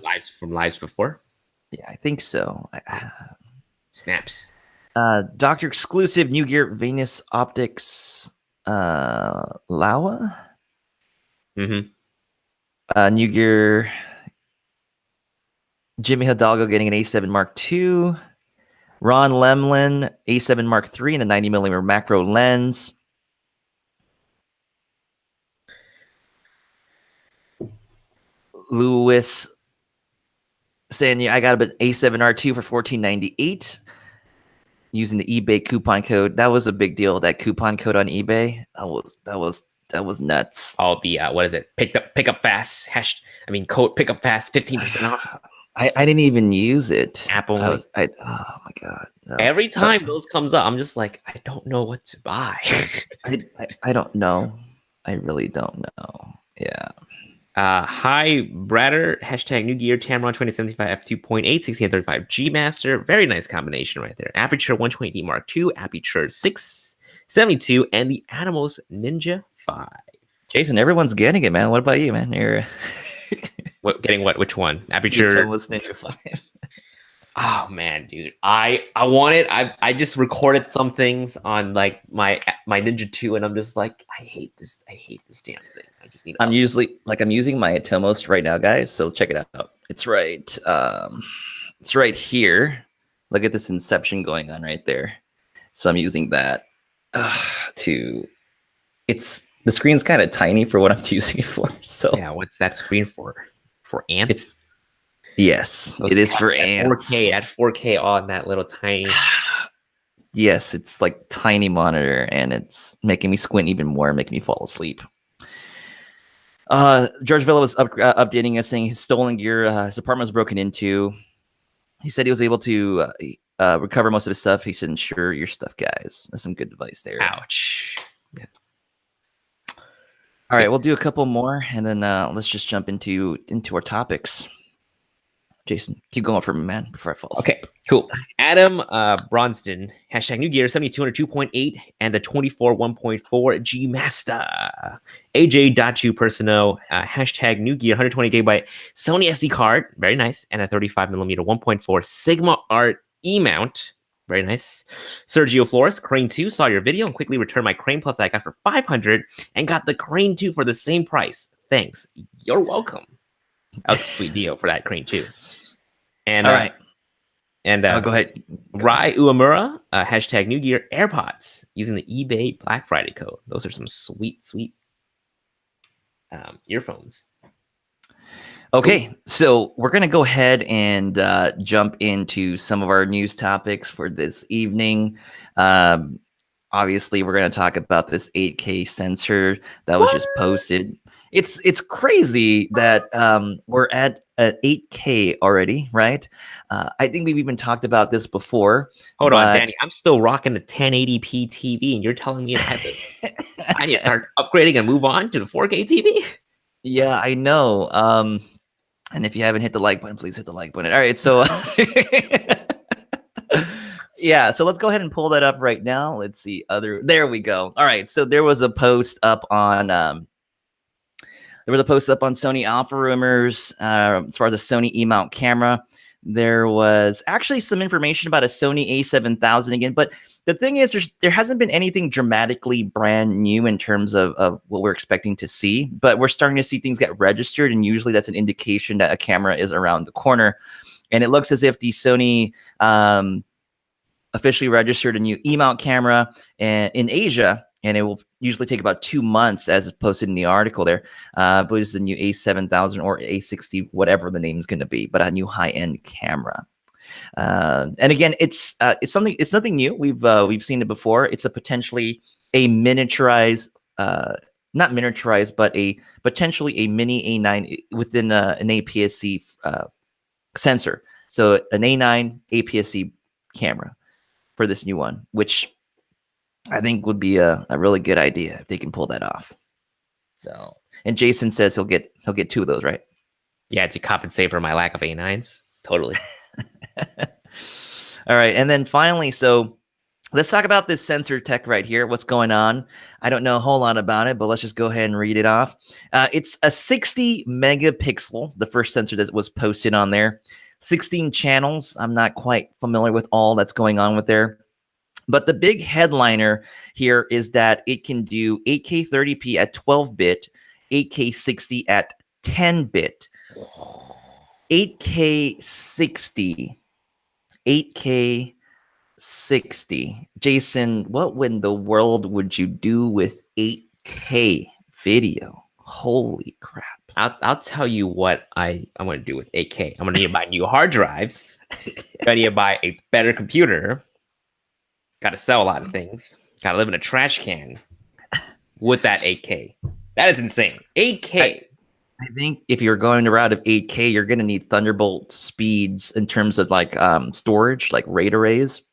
lives before. Yeah, I think so. Snaps. Doctor exclusive New Gear Venus Optics Lawa. New Gear Jimmy Hidalgo getting an A7 Mark II. Ron Lemlin, A7 Mark III and a 90mm macro lens. Lewis saying, I got an A7R2 for $14.98 using the eBay coupon code. That was a big deal. That coupon code on eBay. That was nuts. All the what is it? Pick up fast. Code pick up fast, 15% off. I didn't even use it. Apple. Oh my god! Every time those comes up, I'm just like, I don't know what to buy. I don't know. I really don't know. Yeah. Hi, Bratter. Hashtag New Gear Tamron 2075 f2.8 1635 G Master. Very nice combination right there. Aperture 120D Mark II, Aperture 672, and the Atomos Ninja 5. Jason, everyone's getting it, man. What about you, man? You're getting what? Which one? Aperture Atomos Ninja 5. Oh man, dude. I want it. I just recorded some things on my Ninja 2, and I'm just like, I hate this damn thing. I just need I'm using my Atomos right now, guys. So check it out. It's right here. Look at this inception going on right there. So I'm using that the screen's kind of tiny for what I'm using it for. So yeah, what's that screen for? For ants? Yes, it is for ants. 4K at 4K on that little tiny. Yes, it's like tiny monitor, and it's making me squint even more, making me fall asleep. George Villa was updating us, saying his stolen gear, his apartment was broken into. He said he was able to recover most of his stuff. He said, "Insure your stuff, guys." That's some good advice there. Ouch. Yeah. All right, we'll do a couple more, and then let's just jump into our topics. Jason, keep going for me, man, before I fall asleep. Okay, cool. Adam Bronston, hashtag New Gear 7202.8 and the 24 1.4 G Master. AJ Dachu Persino, hashtag New Gear 120 gigabyte Sony SD card, very nice, and a 35mm 1.4 Sigma Art E mount. Very nice. Sergio Flores, Crane 2, saw your video and quickly returned my Crane Plus that I got for $500 and got the Crane 2 for the same price. Thanks. You're welcome. That was a sweet deal for that Crane 2. And all right. And go ahead. Rai Uemura, hashtag New Gear AirPods using the eBay Black Friday code. Those are some sweet earphones. Okay, so we're going to go ahead and jump into some of our news topics for this evening. Obviously, we're going to talk about this 8K sensor that was just posted. It's crazy that we're at 8K already, right? I think we've even talked about this before. Hold on, Danny. I'm still rocking the 1080p TV, and you're telling me I need to start upgrading and move on to the 4K TV? Yeah, I know. And if you haven't hit the like button, please hit the like button. All right, so yeah, so let's go ahead and pull that up right now. Let's see. There we go. All right, so there was a post up on Sony Alpha Rumors as far as a Sony E-mount camera. There was actually some information about a Sony A7000 again, but the thing is, there hasn't been anything dramatically brand new in terms of what we're expecting to see, but we're starting to see things get registered, and usually that's an indication that a camera is around the corner. And it looks as if the Sony officially registered a new E-mount camera in Asia and it will usually take about 2 months, as it's posted in the article there. I believe it's the new A7000 or A60, whatever the name is going to be, but a new high-end camera. And again, it's something. It's nothing new. We've seen it before. It's a potentially a miniaturized, not miniaturized, but a potentially a mini A9 within an APS-C sensor. So an A9 APS-C camera for this new one, which I think would be a really good idea if they can pull that off. So, and Jason says he'll get 2 of those, right? Yeah, to compensate for my lack of A9s. Totally. All right, and then finally, so let's talk about this sensor tech right here. What's going on? I don't know a whole lot about it, but let's just go ahead and read it off. It's a 60 megapixel, the first sensor that was posted on there. 16 channels. I'm not quite familiar with all that's going on with there. But the big headliner here is that it can do 8K 30p at 12-bit, 8K 60 at 10-bit, 8K 60, 8K 60. Jason, what in the world would you do with 8K video? Holy crap. I'll tell you what I'm going to do with 8K. I'm going to need to buy new hard drives. I need to buy a better computer. Got to sell a lot of things. Got to live in a trash can with that 8K. That is insane. 8K. I think if you're going the route of 8K, you're going to need Thunderbolt speeds in terms of like storage, like RAID arrays,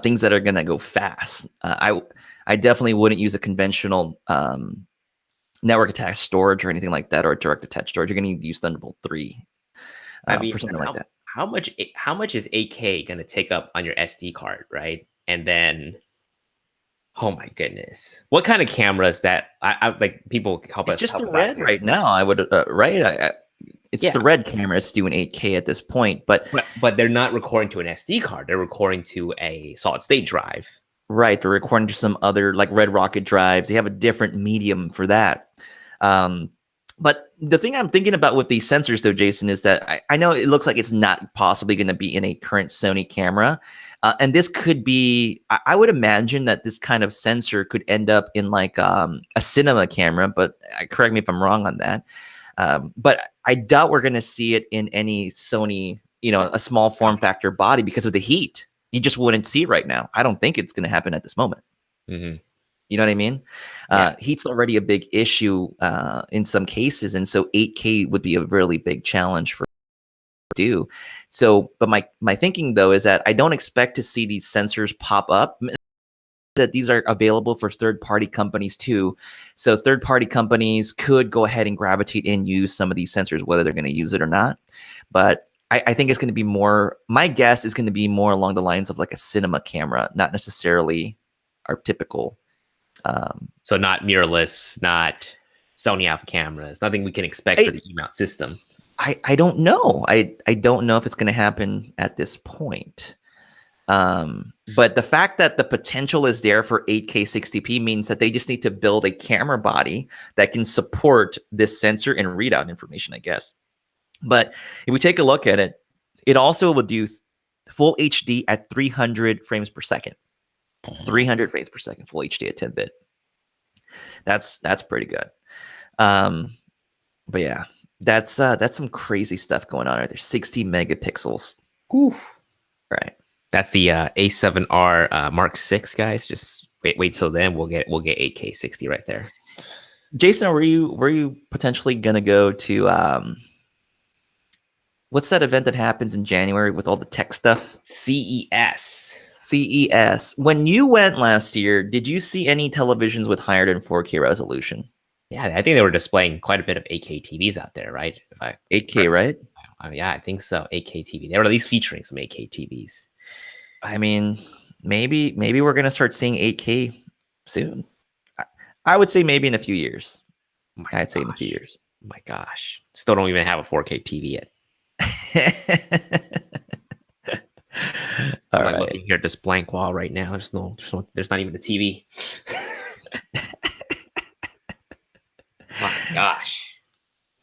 things that are going to go fast. I definitely wouldn't use a conventional network attached storage or anything like that, or direct attached storage. You're going to need to use Thunderbolt 3 for something like that. How much is 8K going to take up on your SD card, right? And then, oh my goodness, what kind of cameras that I like? People help us. It's just the red right now. I would right. It's the red camera. It's doing 8K at this point, but they're not recording to an SD card. They're recording to a solid state drive. Right, they're recording to some other like Red Rocket drives. They have a different medium for that. But the thing I'm thinking about with these sensors, though, Jason, is that I know it looks like it's not possibly going to be in a current Sony camera. And this could be, I would imagine that this kind of sensor could end up in like a cinema camera, but correct me if I'm wrong on that. But I doubt we're going to see it in any Sony, a small form factor body because of the heat. You just wouldn't see it right now. I don't think it's going to happen at this moment. Mm-hmm. You know what I mean? Yeah. Heat's already a big issue in some cases, and so 8K would be a really big challenge for do. So, but my thinking though is that I don't expect to see these sensors pop up. That these are available for third-party companies too. So third-party companies could go ahead and gravitate and use some of these sensors, whether they're going to use it or not. But I think it's going to be more, my guess is going to be more along the lines of like a cinema camera, not necessarily our typical. So not mirrorless, not Sony alpha cameras, nothing we can expect for the E-mount system. I don't know. I don't know if it's going to happen at this point. But the fact that the potential is there for 8K 60p means that they just need to build a camera body that can support this sensor and readout information, I guess. But if we take a look at it, it also would do full HD at 300 frames per second. 300 frames per second, full HD at 10-bit. That's pretty good. But yeah, that's some crazy stuff going on right there. 60 megapixels. Oof. Right. That's the A7R Mark 6, guys. Just wait till then. We'll get 8K 60 right there. Jason, were you potentially gonna go to what's that event that happens in January with all the tech stuff? CES. When you went last year, did you see any televisions with higher than 4K resolution? Yeah, I think they were displaying quite a bit of 8K TVs out there, right? 8K, right? Yeah, I think so. 8K TV. They were at least featuring some 8K TVs. I mean, maybe we're gonna start seeing 8K soon. I would say maybe in a few years. I'd say in a few years. Oh my gosh, still don't even have a 4K TV yet. All I'm right. looking here at this blank wall right now. There's not even a TV. My gosh,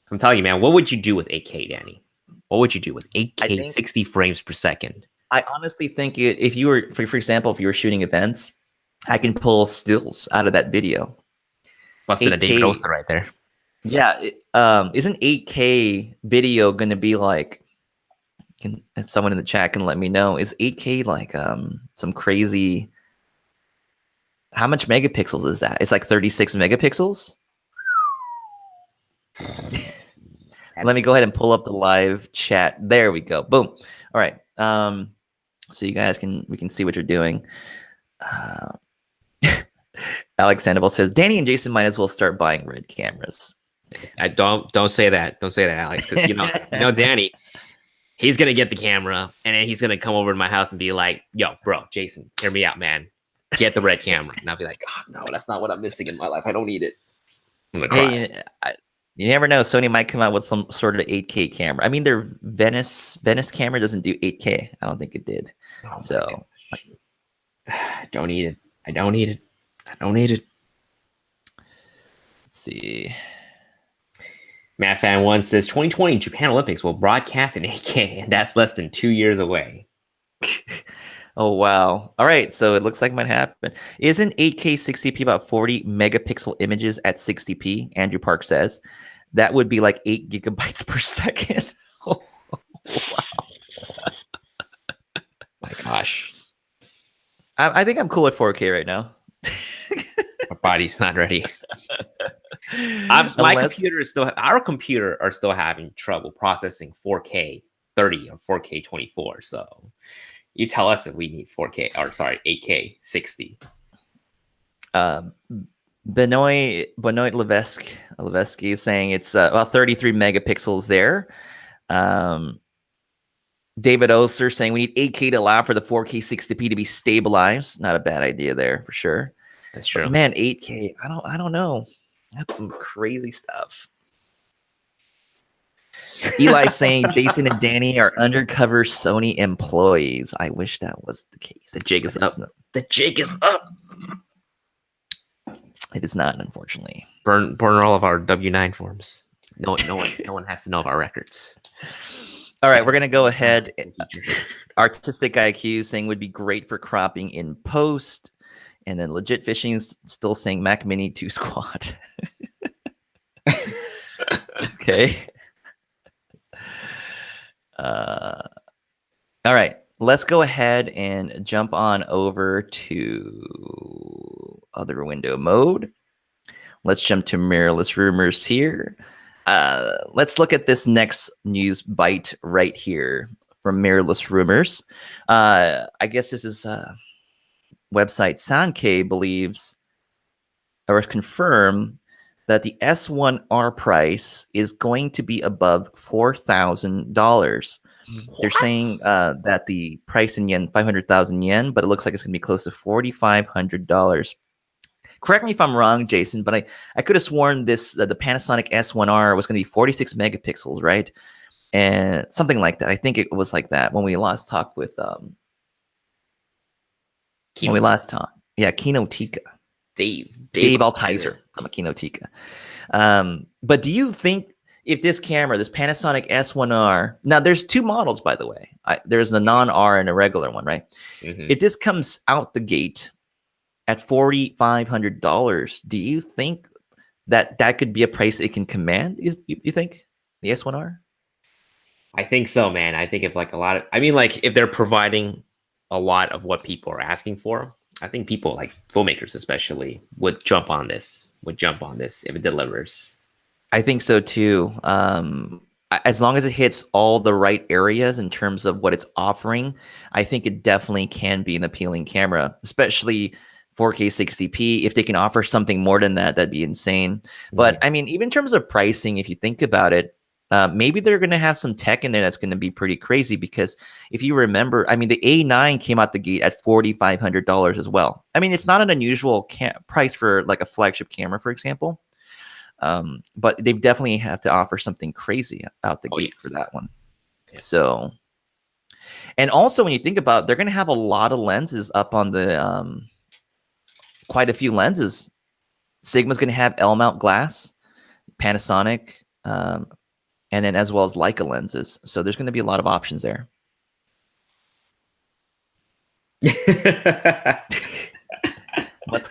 I'm telling you, man. What would you do with 8K, Danny? What would you do with 8K 60 frames per second? I honestly think if you were, for example, if you were shooting events, I can pull stills out of that video. Busted a David Oster right there. Yeah, isn't 8K video going to be like? Can someone in the chat can let me know? Is 8K like some crazy? How much megapixels is that? It's like 36 megapixels. Let me go ahead and pull up the live chat. There we go. Boom. All right. So you guys we can see what you're doing. Alex Sandoval says Danny and Jason might as well start buying Red cameras. I don't say that. Don't say that, Alex, because you know Danny. He's gonna get the camera and then he's gonna come over to my house and be like, "Yo, bro, Jason, hear me out, man. Get the Red camera." And I'll be like, "Oh no, that's not what I'm missing in my life. I don't need it." I'm gonna cry. Hey, you never know. Sony might come out with some sort of 8K camera. I mean, their Venice camera doesn't do 8K. I don't think it did. Oh, so I don't need it. I don't need it. I don't need it. Let's see. Matt Fan 1 says 2020 Japan Olympics will broadcast in 8K, and that's less than 2 years away. Oh, wow. All right. So it looks like it might happen. Isn't 8K 60p about 40 megapixel images at 60p? Andrew Park says. That would be like 8 gigabytes per second. Oh, wow. My gosh. I think I'm cool at 4K right now. My body's not ready. My computer is still. Our computer are still having trouble processing 4K 30 or 4K 24. So you tell us if we need 4K or 8K 60. Benoit Levesque is saying it's about 33 megapixels there. David Oster saying we need 8K to allow for the 4K 60p to be stabilized. Not a bad idea there for sure. That's true. But man, 8K, I don't know. That's some crazy stuff. Eli saying Jason and Danny are undercover Sony employees. I wish that was the case. The jig is up. The jig is up. It is not, unfortunately. Burn all of our W-9 forms. No one has to know of our records. All right, we're gonna go ahead. Artistic IQ saying would be great for cropping in post, and then legit fishing is still saying Mac Mini 2 Squad. Okay. All right, let's go ahead and jump on over to other window mode. Let's jump to mirrorless rumors here. Let's look at this next news bite right here from mirrorless rumors. I guess this is website Sankei believes or confirm that the S1R price is going to be above $4,000. They're saying that the price in yen, 500,000 yen, but it looks like it's going to be close to $4,500. Correct me if I'm wrong, Jason, but I could have sworn this the Panasonic S1R was going to be 46 megapixels, right? And something like that. I think it was like that when we last talked with when we last talked. Yeah, Kinotika. Dave Altizer from Kinotika. But do you think if this camera, this Panasonic S1R, now there's two models, by the way. There's the non-R and a regular one, right? Mm-hmm. If this comes out the gate at $4,500, do you think that could be a price it can command? You think the S1R? I think so, man. I think if if they're providing a lot of what people are asking for, I think people like filmmakers especially would jump on this if it delivers. I think so too. As long as it hits all the right areas in terms of what it's offering, I think it definitely can be an appealing camera, especially 4K 60p. If they can offer something more than that, that'd be insane. Mm-hmm. But I mean, even in terms of pricing, if you think about it, maybe they're going to have some tech in there that's going to be pretty crazy, because if you remember, I mean, the A9 came out the gate at $4,500 as well. I mean, it's not an unusual price for like a flagship camera, for example. But they definitely have to offer something crazy out the gate for that one. Yeah. So, and also when you think about it, they're going to have a lot of lenses up on the, quite a few lenses. Sigma's going to have L-mount glass, Panasonic, and then as well as Leica lenses. So there's going to be a lot of options there.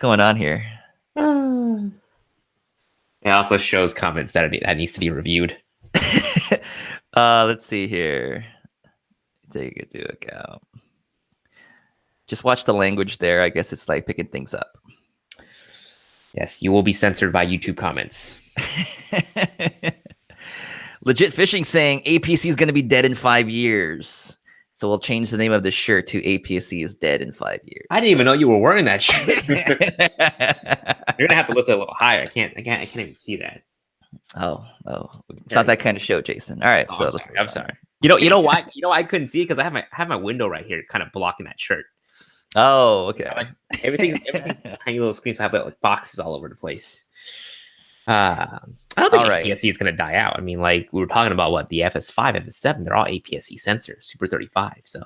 going on here? It also shows comments that needs to be reviewed. Let's see here. Take it to account. Just watch the language there. I guess it's like picking things up. Yes, you will be censored by YouTube comments. Legit Fishing saying APC is going to be dead in 5 years. So we'll change the name of the shirt to APC is dead in 5 years. I didn't even know you were wearing that shirt. You're gonna have to lift it a little higher. I can't even see that. Oh, it's not that kind of show, Jason. All right, so I'm sorry. You know why? I couldn't see it because I have my window right here, kind of blocking that shirt. Oh, okay. Everything's tiny little screens. So I have like boxes all over the place. I don't think APS-C is going to die out. I mean, like we were talking about what the FS5, FS7, they're all APS-C sensors, Super 35. So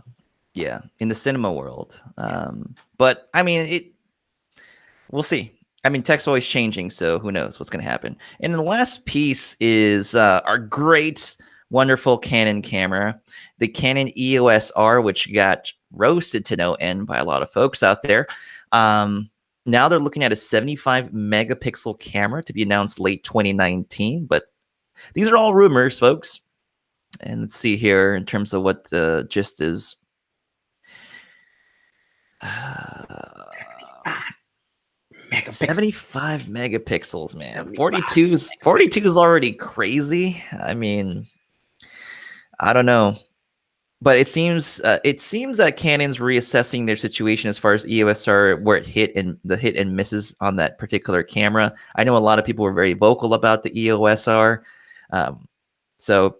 yeah, in the cinema world. But I mean, we'll see. I mean, tech's always changing, so who knows what's going to happen. And the last piece is our great, wonderful Canon camera, the Canon EOS R, which got roasted to no end by a lot of folks out there. Now they're looking at a 75 megapixel camera to be announced late 2019, but these are all rumors, folks. And let's see here in terms of what the gist is. 75 megapixels, man. 42 is already crazy. I mean, I don't know. But it seems that Canon's reassessing their situation as far as EOS R, where it hit and misses on that particular camera. I know a lot of people were very vocal about the EOS R, so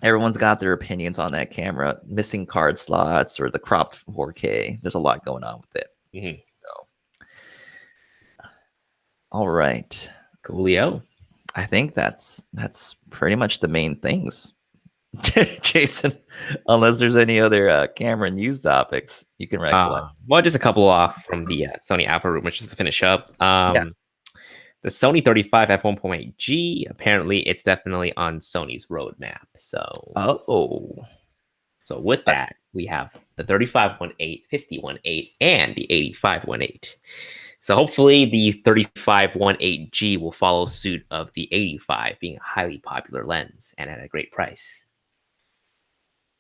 everyone's got their opinions on that camera, missing card slots or the cropped 4K. There's a lot going on with it. Mm-hmm. So, all right, coolio. I think that's pretty much the main things. Jason, unless there's any other camera news topics you can recollect. Well, just a couple off from the Sony Alpha rumors just to finish up. The Sony 35 f1.8G, apparently it's definitely on Sony's roadmap. So with that, we have the 35.18, 50.18, and the 85.18. So hopefully the 35.18G will follow suit of the 85 being a highly popular lens and at a great price.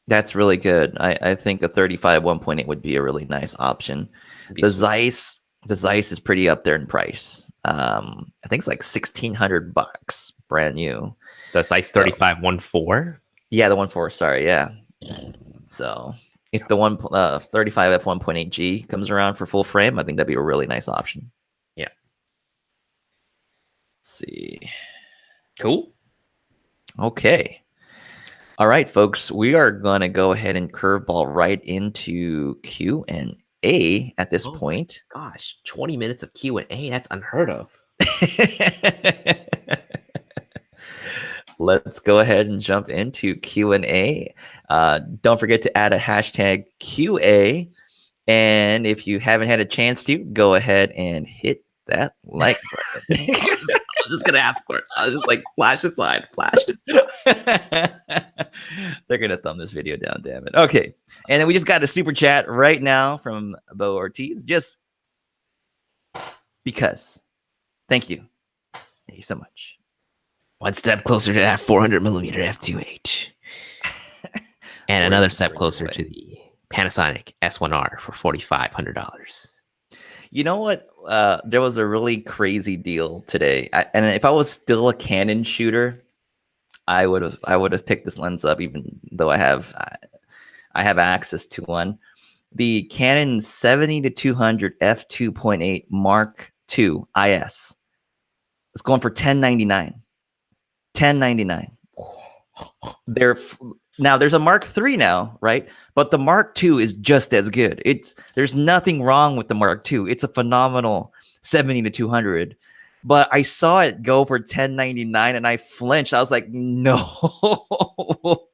That's really good. I think a 35 1.8 would be a really nice option. The Zeiss is pretty up there in price. I think it's like $1,600 brand new. The Zeiss 35 1.4? Yeah, the 1.4. Sorry, yeah. So if the 35 f1.8G comes around for full frame, I think that'd be a really nice option. Yeah. Let's see. Cool. Okay. All right, folks, we are going to go ahead and curveball right into Q&A at this point. Gosh, 20 minutes of Q&A, that's unheard of. Let's go ahead and jump into Q&A. Don't forget to add a hashtag QA. And if you haven't had a chance to, go ahead and hit that like button. I was just gonna ask for it. I was just like, flash aside. They're gonna thumb this video down, damn it. Okay, and then we just got a super chat right now from Bo Ortiz, just because. Thank you so much. One step closer to that 400mm f2.8, and another step closer to the Panasonic S1R for $4,500. You know what? There was a really crazy deal today, and if I was still a Canon shooter, I would have picked this lens up, even though I have access to one. The Canon 70-200 f2.8 Mark II IS. It's going for $1099. Now there's a Mark III now, right? But the Mark II is just as good. There's nothing wrong with the Mark II. It's a phenomenal 70-200. But I saw it go for $1099 and I flinched. I was like, no.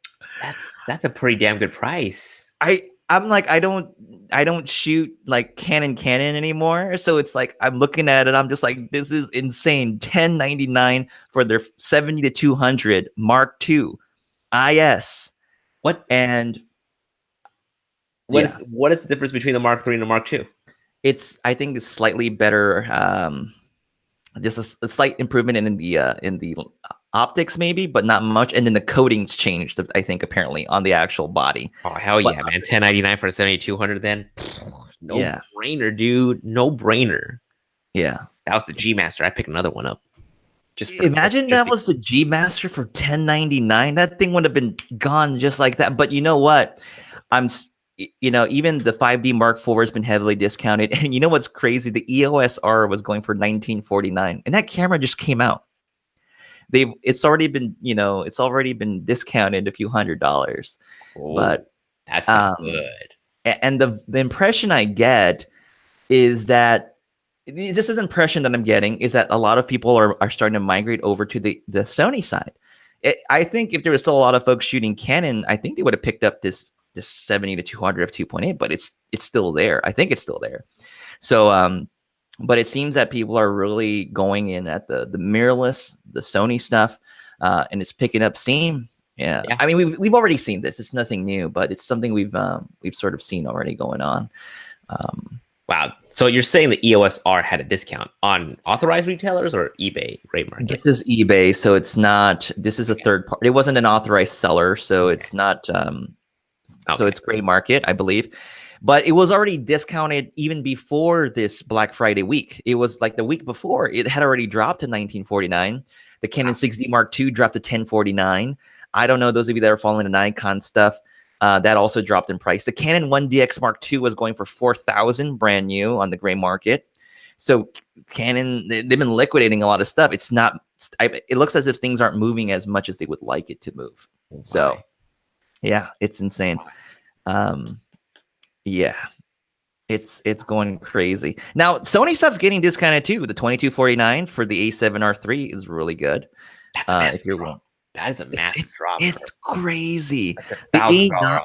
That's a pretty damn good price. I'm like, I don't shoot like Canon anymore. So it's like I'm looking at it, I'm just like, this is insane. $1099 for their 70-200 Mark II IS. What is the difference between the Mark III and the Mark II? I think it's slightly better. Just a slight improvement in the optics, maybe, but not much. And then the coatings changed, I think, apparently on the actual body. Oh hell But yeah, man! 1099 for 7200. Then no yeah, brainer, dude. No brainer. yeah. That was the G Master. I picked another one up just for Imagine that was the G Master for 1099. That thing would have been gone just like that. But you know what? Even the 5D Mark IV has been heavily discounted. And you know what's crazy? The EOS R was going for 1949, and that camera just came out. It's already been discounted a few $100s. Oh, But that's not good. And the impression I get is that just this impression that I'm getting is that a lot of people are starting to migrate over to the Sony side. I think if there was still a lot of folks shooting Canon, I think they would have picked up this 70 to 200 f 2.8, but it's still there. I think it's still there. So, but it seems that people are really going in at the mirrorless, the Sony stuff, and it's picking up steam. Yeah. I mean, we've already seen this. It's nothing new, but it's something we've sort of seen already going on. Wow. So you're saying the EOS R had a discount on authorized retailers or eBay gray market? This is eBay, so it's not. This is a third party. It wasn't an authorized seller, so it's not. So it's gray market, I believe. But it was already discounted even before this Black Friday week. It was like the week before. It had already dropped to 1949. The Canon 6D Mark II dropped to 1049. I don't know, those of you that are following the Nikon stuff, that also dropped in price. The Canon 1DX Mark II was going for 4,000 brand new on the gray market. So Canon, they've been liquidating a lot of stuff. It's not. It looks as if things aren't moving as much as they would like it to move. So, yeah, it's insane. Yeah, it's going crazy. Now, Sony stuff's getting discounted too. The 2249 for the A7R3 is really good. That's a massive drop. That is a massive drop. It's crazy. That's $1,000 off.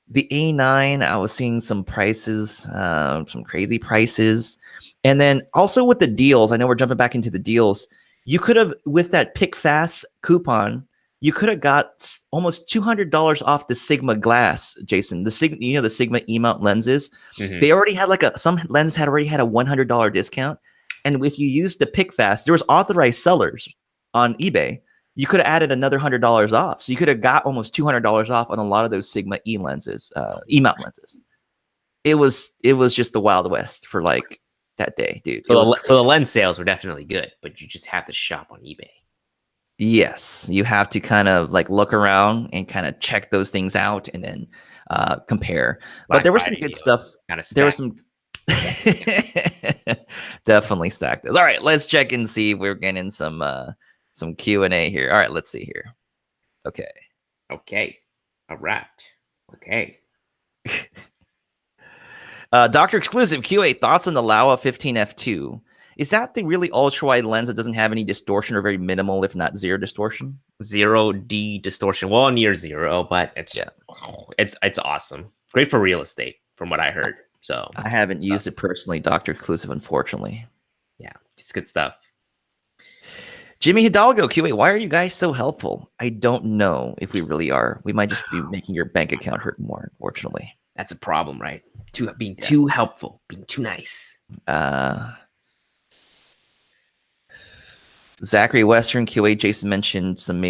The A9, I was seeing some prices, some crazy prices. And then also with the deals, I know we're jumping back into the deals. You could have, with that Pick Fast coupon, you could have got almost $200 off the Sigma glass, Jason. The Sigma E-mount lenses. Mm-hmm. They already had some lenses had already had a $100 discount. And if you used the Pick Fast, there was authorized sellers on eBay. You could have added another $100 off. So you could have got almost $200 off on a lot of those Sigma E lenses, E-mount lenses. It was just the Wild West for like that day, dude. So the lens sales were definitely good, but you just have to shop on eBay. Yes, you have to kind of like look around and kind of check those things out and then compare. But there was some good stuff. There was some definitely stacked those. All right, let's check and see if we're getting some Q&A here. All right, let's see here. Okay. All right. Okay. Doctor Exclusive QA, thoughts on the Laowa 15f2? Is that the really ultra wide lens that doesn't have any distortion or very minimal, if not zero distortion? 0D distortion. Well, near zero, but it's awesome. Great for real estate, from what I heard. So I haven't used it personally, Doctor Exclusive, unfortunately. Yeah, it's good stuff. Jimmy Hidalgo, QA, why are you guys so helpful? I don't know if we really are. We might just be making your bank account hurt more, unfortunately. That's a problem, right? Being too helpful, being too nice. Zachary Western, QA, Jason mentioned some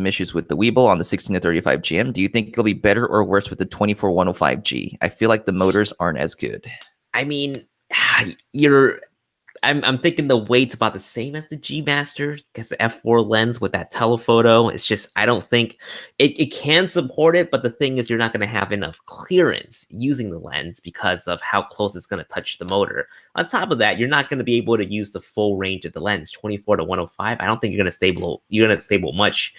issues with the Weeble on the 16 to 35 GM. Do you think it'll be better or worse with the 24-105G? I feel like the motors aren't as good. I mean, I'm thinking the weight's about the same as the G Master because the f4 lens with that telephoto. It's just, I don't think it can support it, but the thing is you're not going to have enough clearance using the lens because of how close it's going to touch the motor. On top of that, you're not going to be able to use the full range of the lens, 24 to 105. I don't think you're going to stable much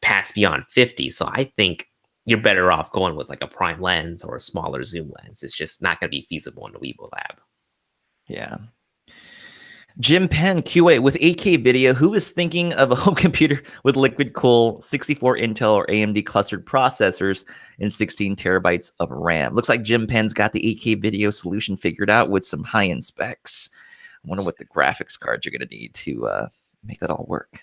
past beyond 50. So I think you're better off going with like a prime lens or a smaller zoom lens. It's just not going to be feasible in the Weeble lab. Yeah. Jim Penn, QA, with 8K video, who is thinking of a home computer with liquid cool 64 Intel or AMD clustered processors and 16 terabytes of RAM? Looks like Jim Penn's got the 8K video solution figured out with some high-end specs. I wonder what the graphics cards you're going to need to make that all work.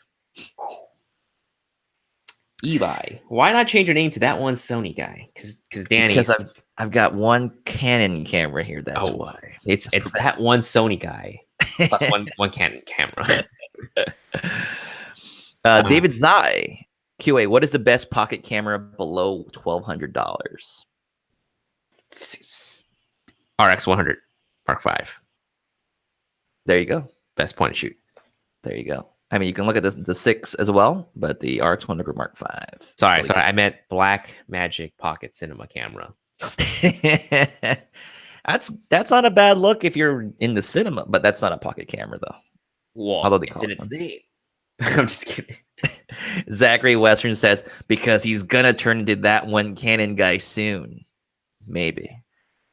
Eli, why not change your name to that one Sony guy? Because Danny. Because I've got one Canon camera here. That's why. It's that one Sony guy plus one Canon camera. David Zai, QA, what is the best pocket camera below $1,200? RX 100 Mark V. There you go. Best point and shoot. There you go. I mean, you can look at the 6 as well, but the RX 100 Mark V. Sorry, I meant Black Magic Pocket Cinema camera. That's not a bad look if you're in the cinema, but that's not a pocket camera though. Whoa, although they call it name. I'm just kidding. Zachary Western says because he's gonna turn into that one Canon guy soon. Maybe.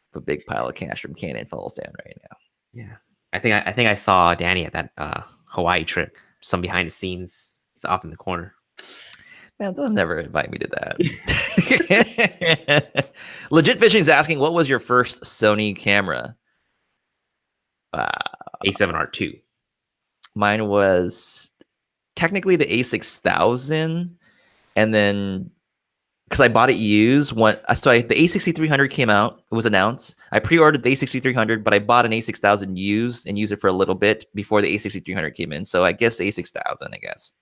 If a big pile of cash from Canon falls down right now. Yeah. I think I saw Danny at that Hawaii trip. Some behind the scenes. It's off in the corner. Man, they'll never invite me to that. Legit Fishing is asking, what was your first Sony camera? A7R2. Mine was technically the A6000, and then because I bought it used, the A6300 came out. It was announced. I pre-ordered the A6300, but I bought an A6000 used and used it for a little bit before the A6300 came in. So I guess the A6000, I guess.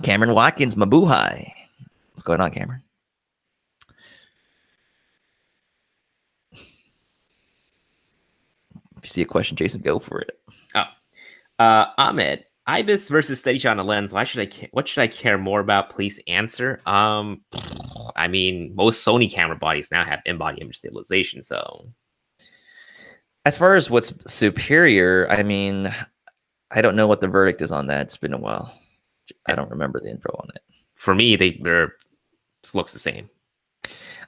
Cameron Watkins, Mabuhay. What's going on, Cameron? If you see a question, Jason, go for it. Ahmed, IBIS versus Steady Shot on a lens. What should I care more about? Please answer. I mean, most Sony camera bodies now have in-body image stabilization. So, as far as what's superior, I mean, I don't know what the verdict is on that. It's been a while. I don't remember the info on it. For me, they're looks the same.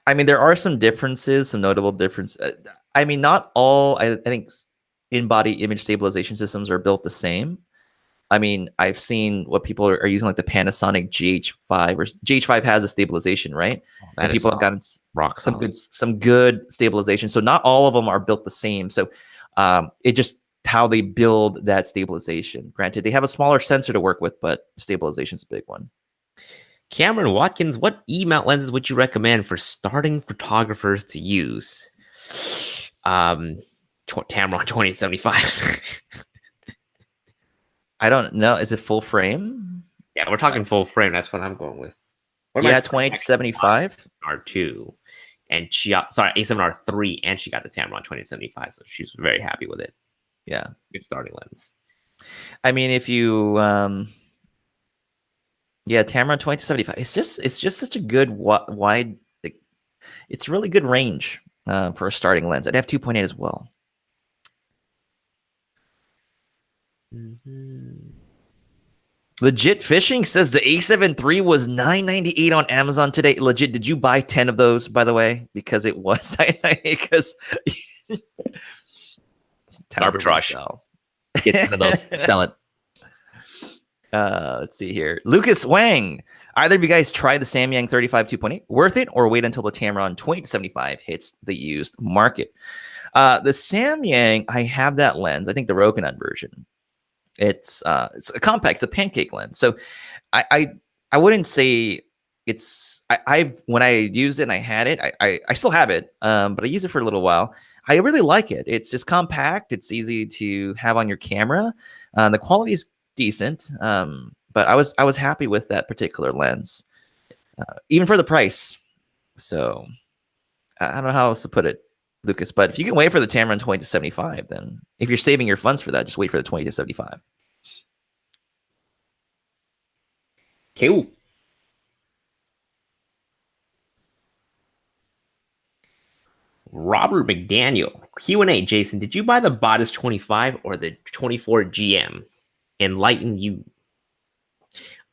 I mean, there are some differences, some notable differences. I mean, not all. I think in-body image stabilization systems are built the same. I mean, I've seen what people are using, like the Panasonic GH5, or GH5 has a stabilization, right? And people have gotten some good stabilization. So not all of them are built the same. So it just how they build that stabilization. Granted, they have a smaller sensor to work with, but stabilization is a big one. Cameron Watkins, what E-mount lenses would you recommend for starting photographers to use? Tamron 2075. I don't know. Is it full frame? Yeah, we're talking full frame. That's what I'm going with. Yeah, 20-75 R2, and A7R3, and she got the Tamron 2075, so she's very happy with it. Yeah, good starting lens. I mean, if you, Tamron 20-75. It's just such a good wide. It's really good range for a starting lens. I'd have 2.8 as well. Legit Fishing says the A7 III was $998 on Amazon today. Legit, did you buy 10 of those, by the way? Because it was $998. Because arbitrage. Get 10 of those, sell it. Let's see here. Lucas Wang. Either of you guys try the Samyang 35 2.8? Worth it, or wait until the Tamron 20-75 hits the used market? The Samyang, I have that lens. I think the Rokinon version. It's a compact, it's a pancake lens. So I wouldn't say it's when I used it and I had it, I still have it, but I used it for a little while. I really like it. It's just compact. It's easy to have on your camera. The quality is decent, but I was happy with that particular lens, even for the price. So I don't know how else to put it, Lucas, but if you can wait for the Tamron 20-75, then if you're saving your funds for that, just wait for the 20-75. Cool. Robert McDaniel, Q&A. Jason, did you buy the Bodice 25 or the 24 GM? Enlighten you.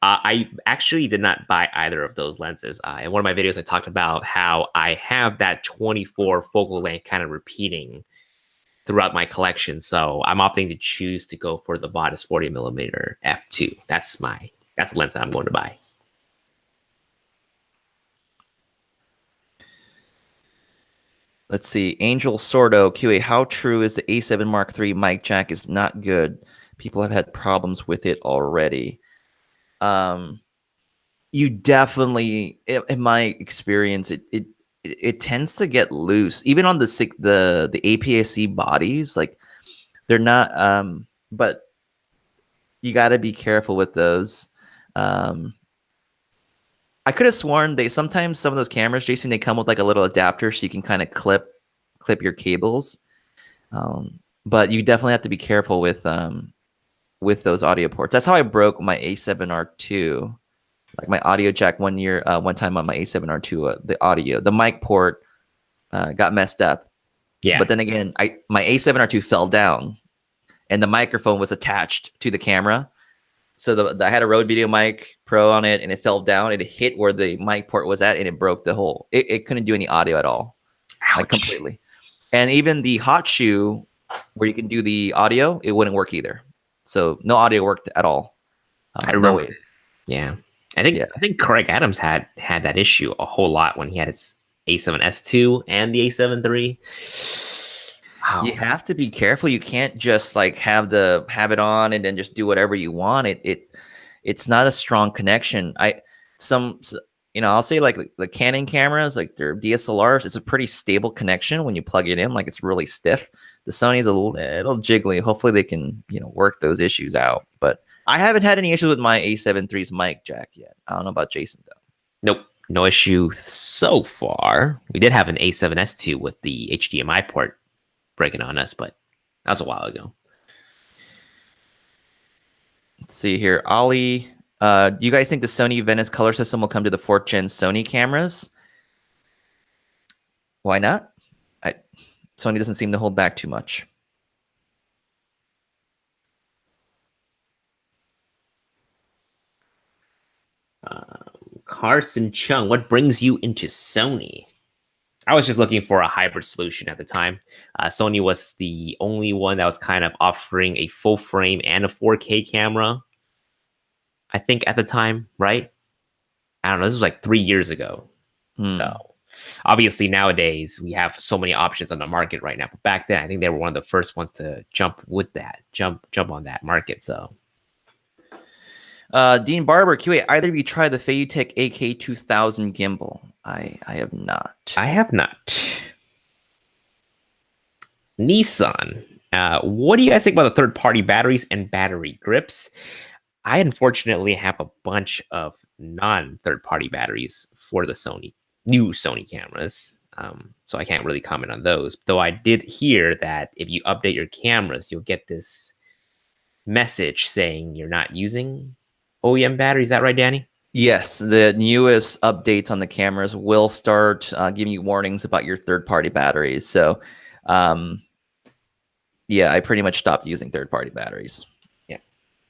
I actually did not buy either of those lenses. In one of my videos, I talked about how I have that 24 focal length kind of repeating throughout my collection. So I'm opting to choose to go for the Bodice 40mm f2. That's the lens that I'm going to buy. Let's see. Angel Sordo, QA. How true is the A7 Mark III mic jack is not good? People have had problems with it already. You definitely, in my experience, it tends to get loose, even on the APS-C bodies. Like they're not, but you got to be careful with those. I could have sworn sometimes some of those cameras, Jason, they come with like a little adapter so you can kind of clip your cables. But you definitely have to be careful with those audio ports. That's how I broke my A7R2, like my audio jack one time on my A7R2. The mic port got messed up. Yeah. But then again, my A7R2 fell down, and the microphone was attached to the camera. So I had a Rode Video Mic Pro on it, and it fell down. It hit where the mic port was at, and it broke the hole. It couldn't do any audio at all, like completely. And even the hot shoe, where you can do the audio, it wouldn't work either. So no audio worked at all. I remember. Yeah, I think Craig Adams had that issue a whole lot when he had his A7S2 and the A7 III. Wow. You have to be careful. You can't just like have it on and then just do whatever you want. It's not a strong connection. I'll say like the Canon cameras, like their DSLRs, it's a pretty stable connection when you plug it in. Like it's really stiff. The Sony's a little jiggly. Hopefully they can work those issues out. But I haven't had any issues with my A7 III's mic jack yet. I don't know about Jason though. Nope, no issue so far. We did have an A7S2 with the HDMI port breaking on us, but that was a while ago. Let's see here. Ollie, do you guys think the Sony Venice color system will come to the 4th gen Sony cameras? Why not? Sony doesn't seem to hold back too much. Carson Chung, what brings you into Sony? I was just looking for a hybrid solution at the time. Sony was the only one that was kind of offering a full frame and a 4K camera, I think, at the time, right? I don't know. This was like 3 years ago. So obviously nowadays we have so many options on the market right now. But back then, I think they were one of the first ones to jump on that market. So Dean Barber, QA, either of you try the Feiyutech AK2000 gimbal? I have not. I have not. Nissan, what do you guys think about the third-party batteries and battery grips? I unfortunately have a bunch of non-third-party batteries for the new Sony cameras, so I can't really comment on those. Though I did hear that if you update your cameras, you'll get this message saying you're not using OEM batteries. Is that right, Danny? Yes, the newest updates on the cameras will start giving you warnings about your third-party batteries. So, yeah, I pretty much stopped using third-party batteries. Yeah,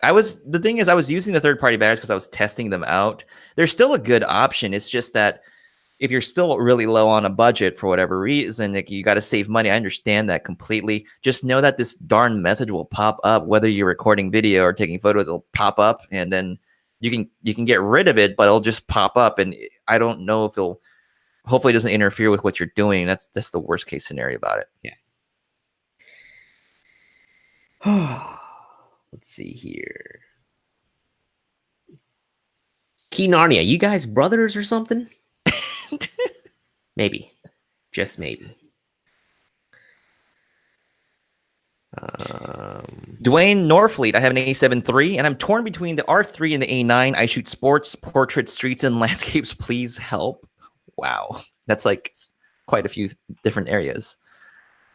the thing is, I was using the third-party batteries because I was testing them out. They're still a good option. It's just that if you're still really low on a budget for whatever reason, like you got to save money. I understand that completely. Just know that this darn message will pop up, whether you're recording video or taking photos. It'll pop up, and then you can get rid of it, but it'll just pop up, and I don't know if hopefully it doesn't interfere with what you're doing. That's the worst case scenario about it. Yeah. Let's see here. Key Narnia, you guys brothers or something? Maybe. Just maybe. Dwayne Norfleet, I have an A7 III, and I'm torn between the R3 and the A9. I shoot sports, portraits, streets, and landscapes. Please help. Wow. That's like quite a few different areas.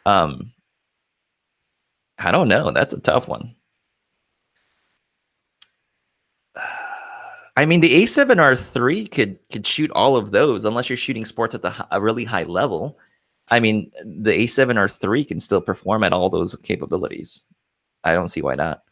I don't know. That's a tough one. I mean, the A7R III could shoot all of those unless you're shooting sports at a really high level. I mean, the A7R III can still perform at all those capabilities. I don't see why not.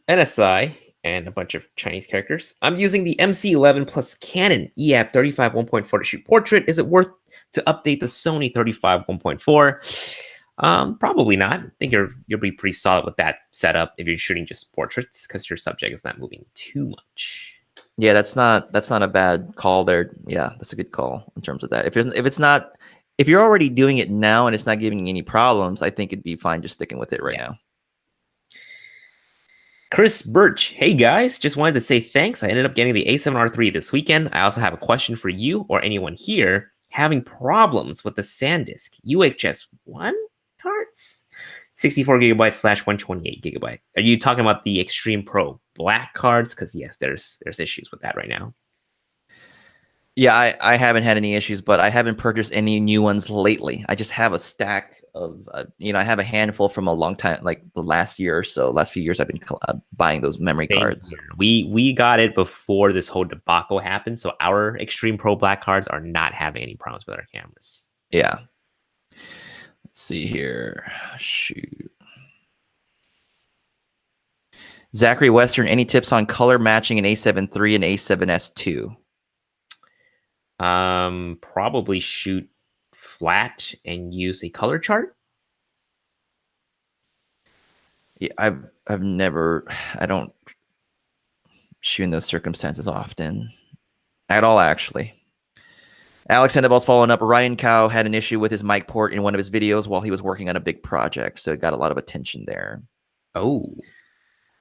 NSI and a bunch of Chinese characters. I'm using the MC11 plus Canon EF 35 1.4 to shoot portrait. Is it worth to update the Sony 35 1.4? Probably not. I think you'll be pretty solid with that setup if you're shooting just portraits because your subject is not moving too much. Yeah, that's not a bad call there. Yeah, that's a good call in terms of that. If you're already doing it now and it's not giving you any problems, I think it'd be fine just sticking with it right now. Chris Birch, hey guys, just wanted to say thanks. I ended up getting the A7R3 this weekend. I also have a question for you or anyone here having problems with the SanDisk UHS 1 cards. 64 gigabytes slash 128 gigabyte. Are you talking about the Extreme Pro black cards? Because yes, there's issues with that right now. Yeah, I haven't had any issues, but I haven't purchased any new ones lately. I just have a stack of, I have a handful from a long time, like the last year or so, last few years I've been buying those memory cards. Here. We got it before this whole debacle happened, so our Extreme Pro black cards are not having any problems with our cameras. Yeah. Let's see here. Shoot. Zachary Western, any tips on color matching an A7 III and A7S II? Probably shoot flat and use a color chart. Yeah, I don't shoot in those circumstances often at all, actually. Alex Endabell's following up. Ryan Cow had an issue with his mic port in one of his videos while he was working on a big project, so it got a lot of attention there. Oh.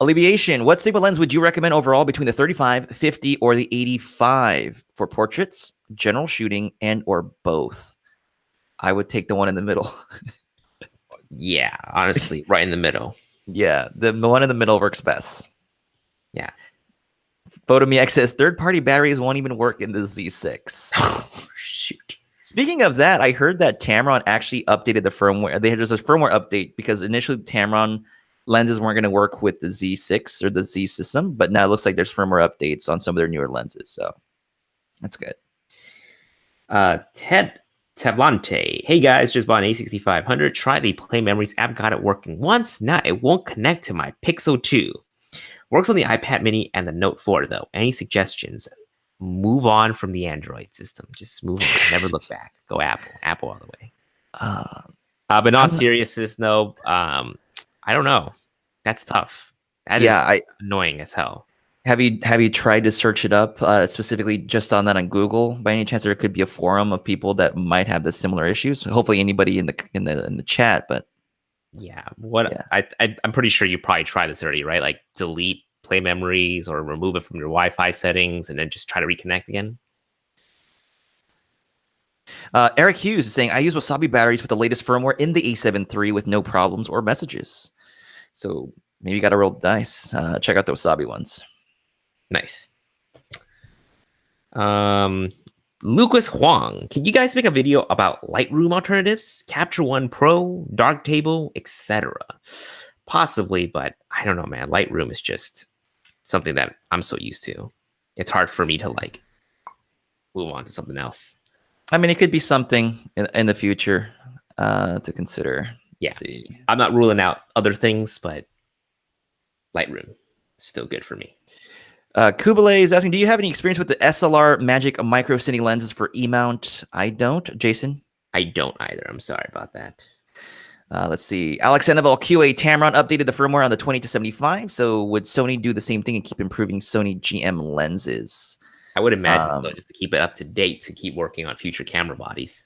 Alleviation. What Sigma lens would you recommend overall between the 35, 50, or the 85 for portraits, general shooting, and or both? I would take the one in the middle. Yeah, honestly, right in the middle. Yeah, the one in the middle works best. Yeah. PhotoMeX says third-party batteries won't even work in the Z6. Oh, shoot. Speaking of that, I heard that Tamron actually updated the firmware. There's a firmware update because initially Tamron lenses weren't going to work with the Z6 or the Z system, but now it looks like there's firmware updates on some of their newer lenses, so that's good. Ted Tavlante, hey guys, just bought an A6500. Try the Play Memories app, got it working once. Now it won't connect to my Pixel 2. Works on the iPad Mini and the Note 4 though. Any suggestions? Move on from the Android system. Just move on. Never look back. Go Apple all the way. But not seriousness, no. I don't know. That's tough. That is annoying as hell. Have you tried to search it up specifically just on that on Google? By any chance, there could be a forum of people that might have the similar issues. Hopefully, anybody in the chat. But yeah, I'm pretty sure you probably tried this already, right? Like delete Play Memories or remove it from your Wi-Fi settings, and then just try to reconnect again. Eric Hughes is saying, I use Wasabi batteries with the latest firmware in the A7 III with no problems or messages. So maybe you got to roll the dice. Check out the Wasabi ones. Nice. Lucas Huang, can you guys make a video about Lightroom alternatives, Capture One Pro, Darktable, etc.? Possibly, but I don't know, man. Lightroom is just something that I'm so used to. It's hard for me to like move on to something else. I mean, it could be something in the future to consider. Yeah, I'm not ruling out other things, but Lightroom is still good for me. Kubale is asking, do you have any experience with the SLR Magic Micro Cine lenses for E-mount? I don't. Jason? I don't either. I'm sorry about that. Let's see. Alex Annabelle QA Tamron updated the firmware on the 20-75. So would Sony do the same thing and keep improving Sony GM lenses? I would imagine so, just to keep it up to date, to keep working on future camera bodies.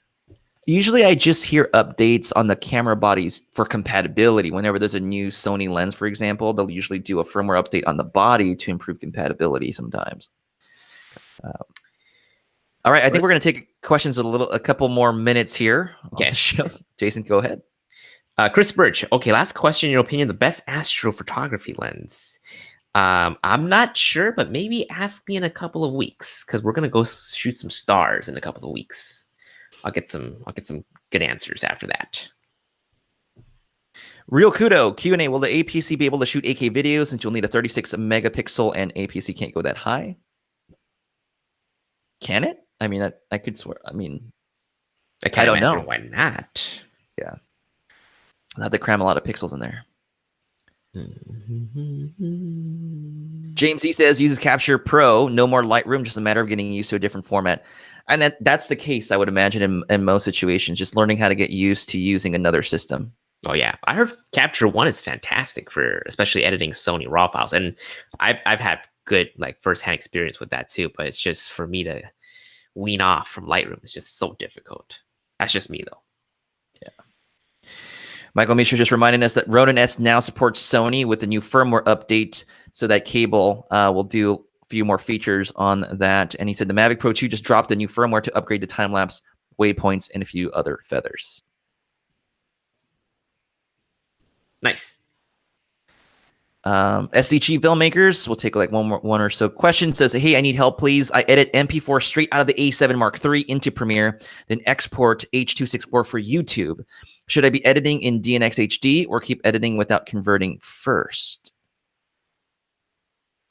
Usually I just hear updates on the camera bodies for compatibility. Whenever there's a new Sony lens, for example, they'll usually do a firmware update on the body to improve compatibility sometimes. All right, I think we're going to take questions a couple more minutes here. Okay. Jason, go ahead. Chris Birch. Okay, last question. In your opinion, the best astrophotography lens? I'm not sure, but maybe ask me in a couple of weeks because we're gonna go shoot some stars in a couple of weeks. I'll get some good answers after that. Real Kudo Q&A. Will the APC be able to shoot 8K videos since you'll need a 36 megapixel and APC can't go that high? Can it? I mean, I could swear. I mean, I don't know. Why not? Yeah. I'll have to cram a lot of pixels in there. James E says uses Capture Pro, no more Lightroom, just a matter of getting used to a different format. And that's the case, I would imagine, in most situations, just learning how to get used to using another system. Oh, yeah. I heard Capture One is fantastic for especially editing Sony RAW files. And I've had good like firsthand experience with that too, but it's just for me to wean off from Lightroom. It's just so difficult. That's just me though. Yeah. Michael Misha just reminding us that Ronin S now supports Sony with the new firmware update, so that cable will do a few more features on that. And he said the Mavic Pro 2 just dropped a new firmware to upgrade the time-lapse waypoints and a few other feathers. Nice. SDG filmmakers, we'll take like one or so question. Says, hey, I need help, please. I edit MP4 straight out of the A7 Mark III into Premiere, then export H.264 for YouTube. Should I be editing in DNx HD or keep editing without converting first?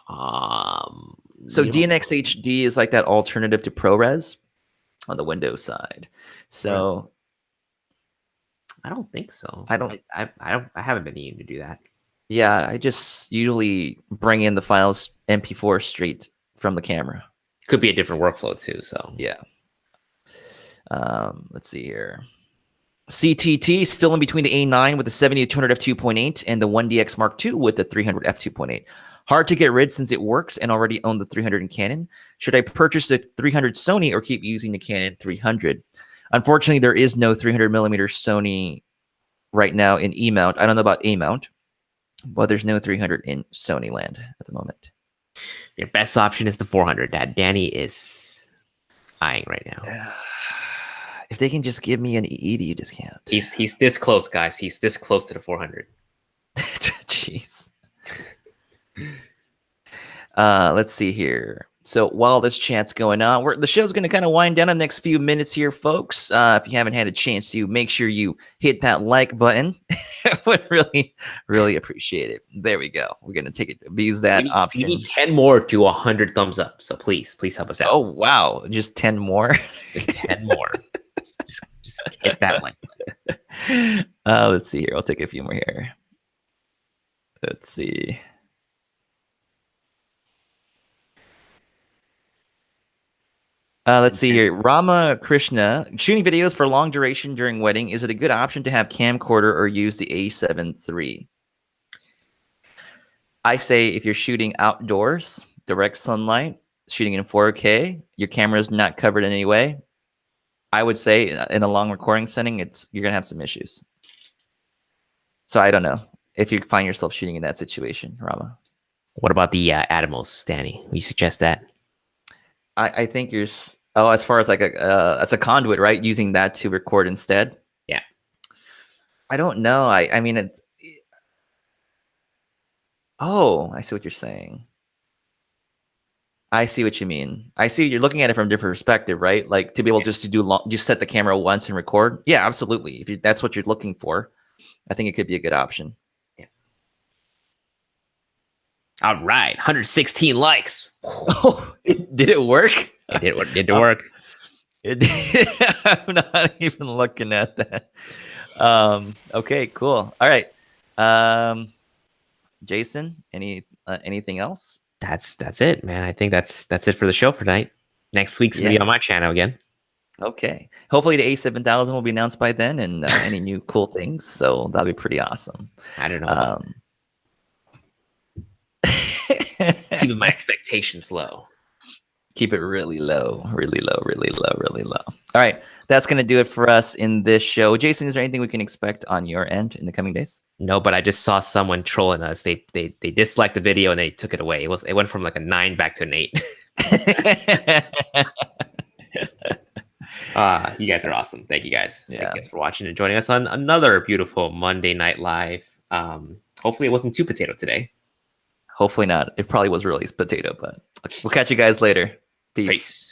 So DNx HD is like that alternative to ProRes on the Windows side. So I don't think so. I haven't been needing to do that. Yeah, I just usually bring in the files MP4 straight from the camera. Could be a different workflow too. So yeah. Let's see here. CTT still in between the A9 with the 70-200 f2.8 and the 1DX Mark II with the 300 f2.8. Hard to get rid since it works and already own the 300 in Canon. Should I purchase the 300 Sony or keep using the Canon 300? Unfortunately, there is no 300 millimeter Sony right now in E mount. I don't know about A mount. Well, there's no 300 in Sony land at the moment. Your best option is the 400 that Danny is eyeing right now. If they can just give me an EDU discount. He's this close, guys. He's this close to the 400. Jeez. Let's see here. So while this chat's going on, the show's going to kind of wind down in the next few minutes here, folks. If you haven't had a chance to, make sure you hit that like button. I would really, really appreciate it. There we go. We're going to use that option. We need 10 more to 100 thumbs up. So please help us out. Oh, wow. Just 10 more? Just 10 more. just hit that like button. Let's see here. I'll take a few more here. Let's see. Let's see here. Rama Krishna, shooting videos for long duration during wedding. Is it a good option to have camcorder or use the A7 III? I say if you're shooting outdoors, direct sunlight, shooting in 4K, your camera is not covered in any way. I would say in a long recording setting, you're gonna have some issues. So I don't know if you find yourself shooting in that situation, Rama. What about the Atomos, Danny? You suggest that? I think you're as far as like as a conduit, right? Using that to record instead. Yeah. I don't know. I mean it. Oh, I see what you're saying. I see what you mean. I see you're looking at it from a different perspective, right? Like to be able just to do just set the camera once and record. Yeah, absolutely. If that's what you're looking for, I think it could be a good option. Yeah. All right, 116 likes. Oh, did it work? It did work. I'm not even looking at that. Okay, cool. All right. Jason, anything else? That's it, man. I think that's it for the show for tonight. Next week's gonna be on my channel again. Okay. Hopefully the A7000 will be announced by then, and any new cool things. So that'll be pretty awesome. I don't know. Keeping my expectations low. Keep it really low, really low, really low, really low. All right. That's going to do it for us in this show. Jason, is there anything we can expect on your end in the coming days? No, but I just saw someone trolling us. They disliked the video and they took it away. It went from like a 9 back to an 8. You guys are awesome. Thank you guys. Yeah. Thank you guys for watching and joining us on another beautiful Monday Night Live. Hopefully it wasn't too potato today. Hopefully not. It probably was really potato, but we'll catch you guys later. Peace.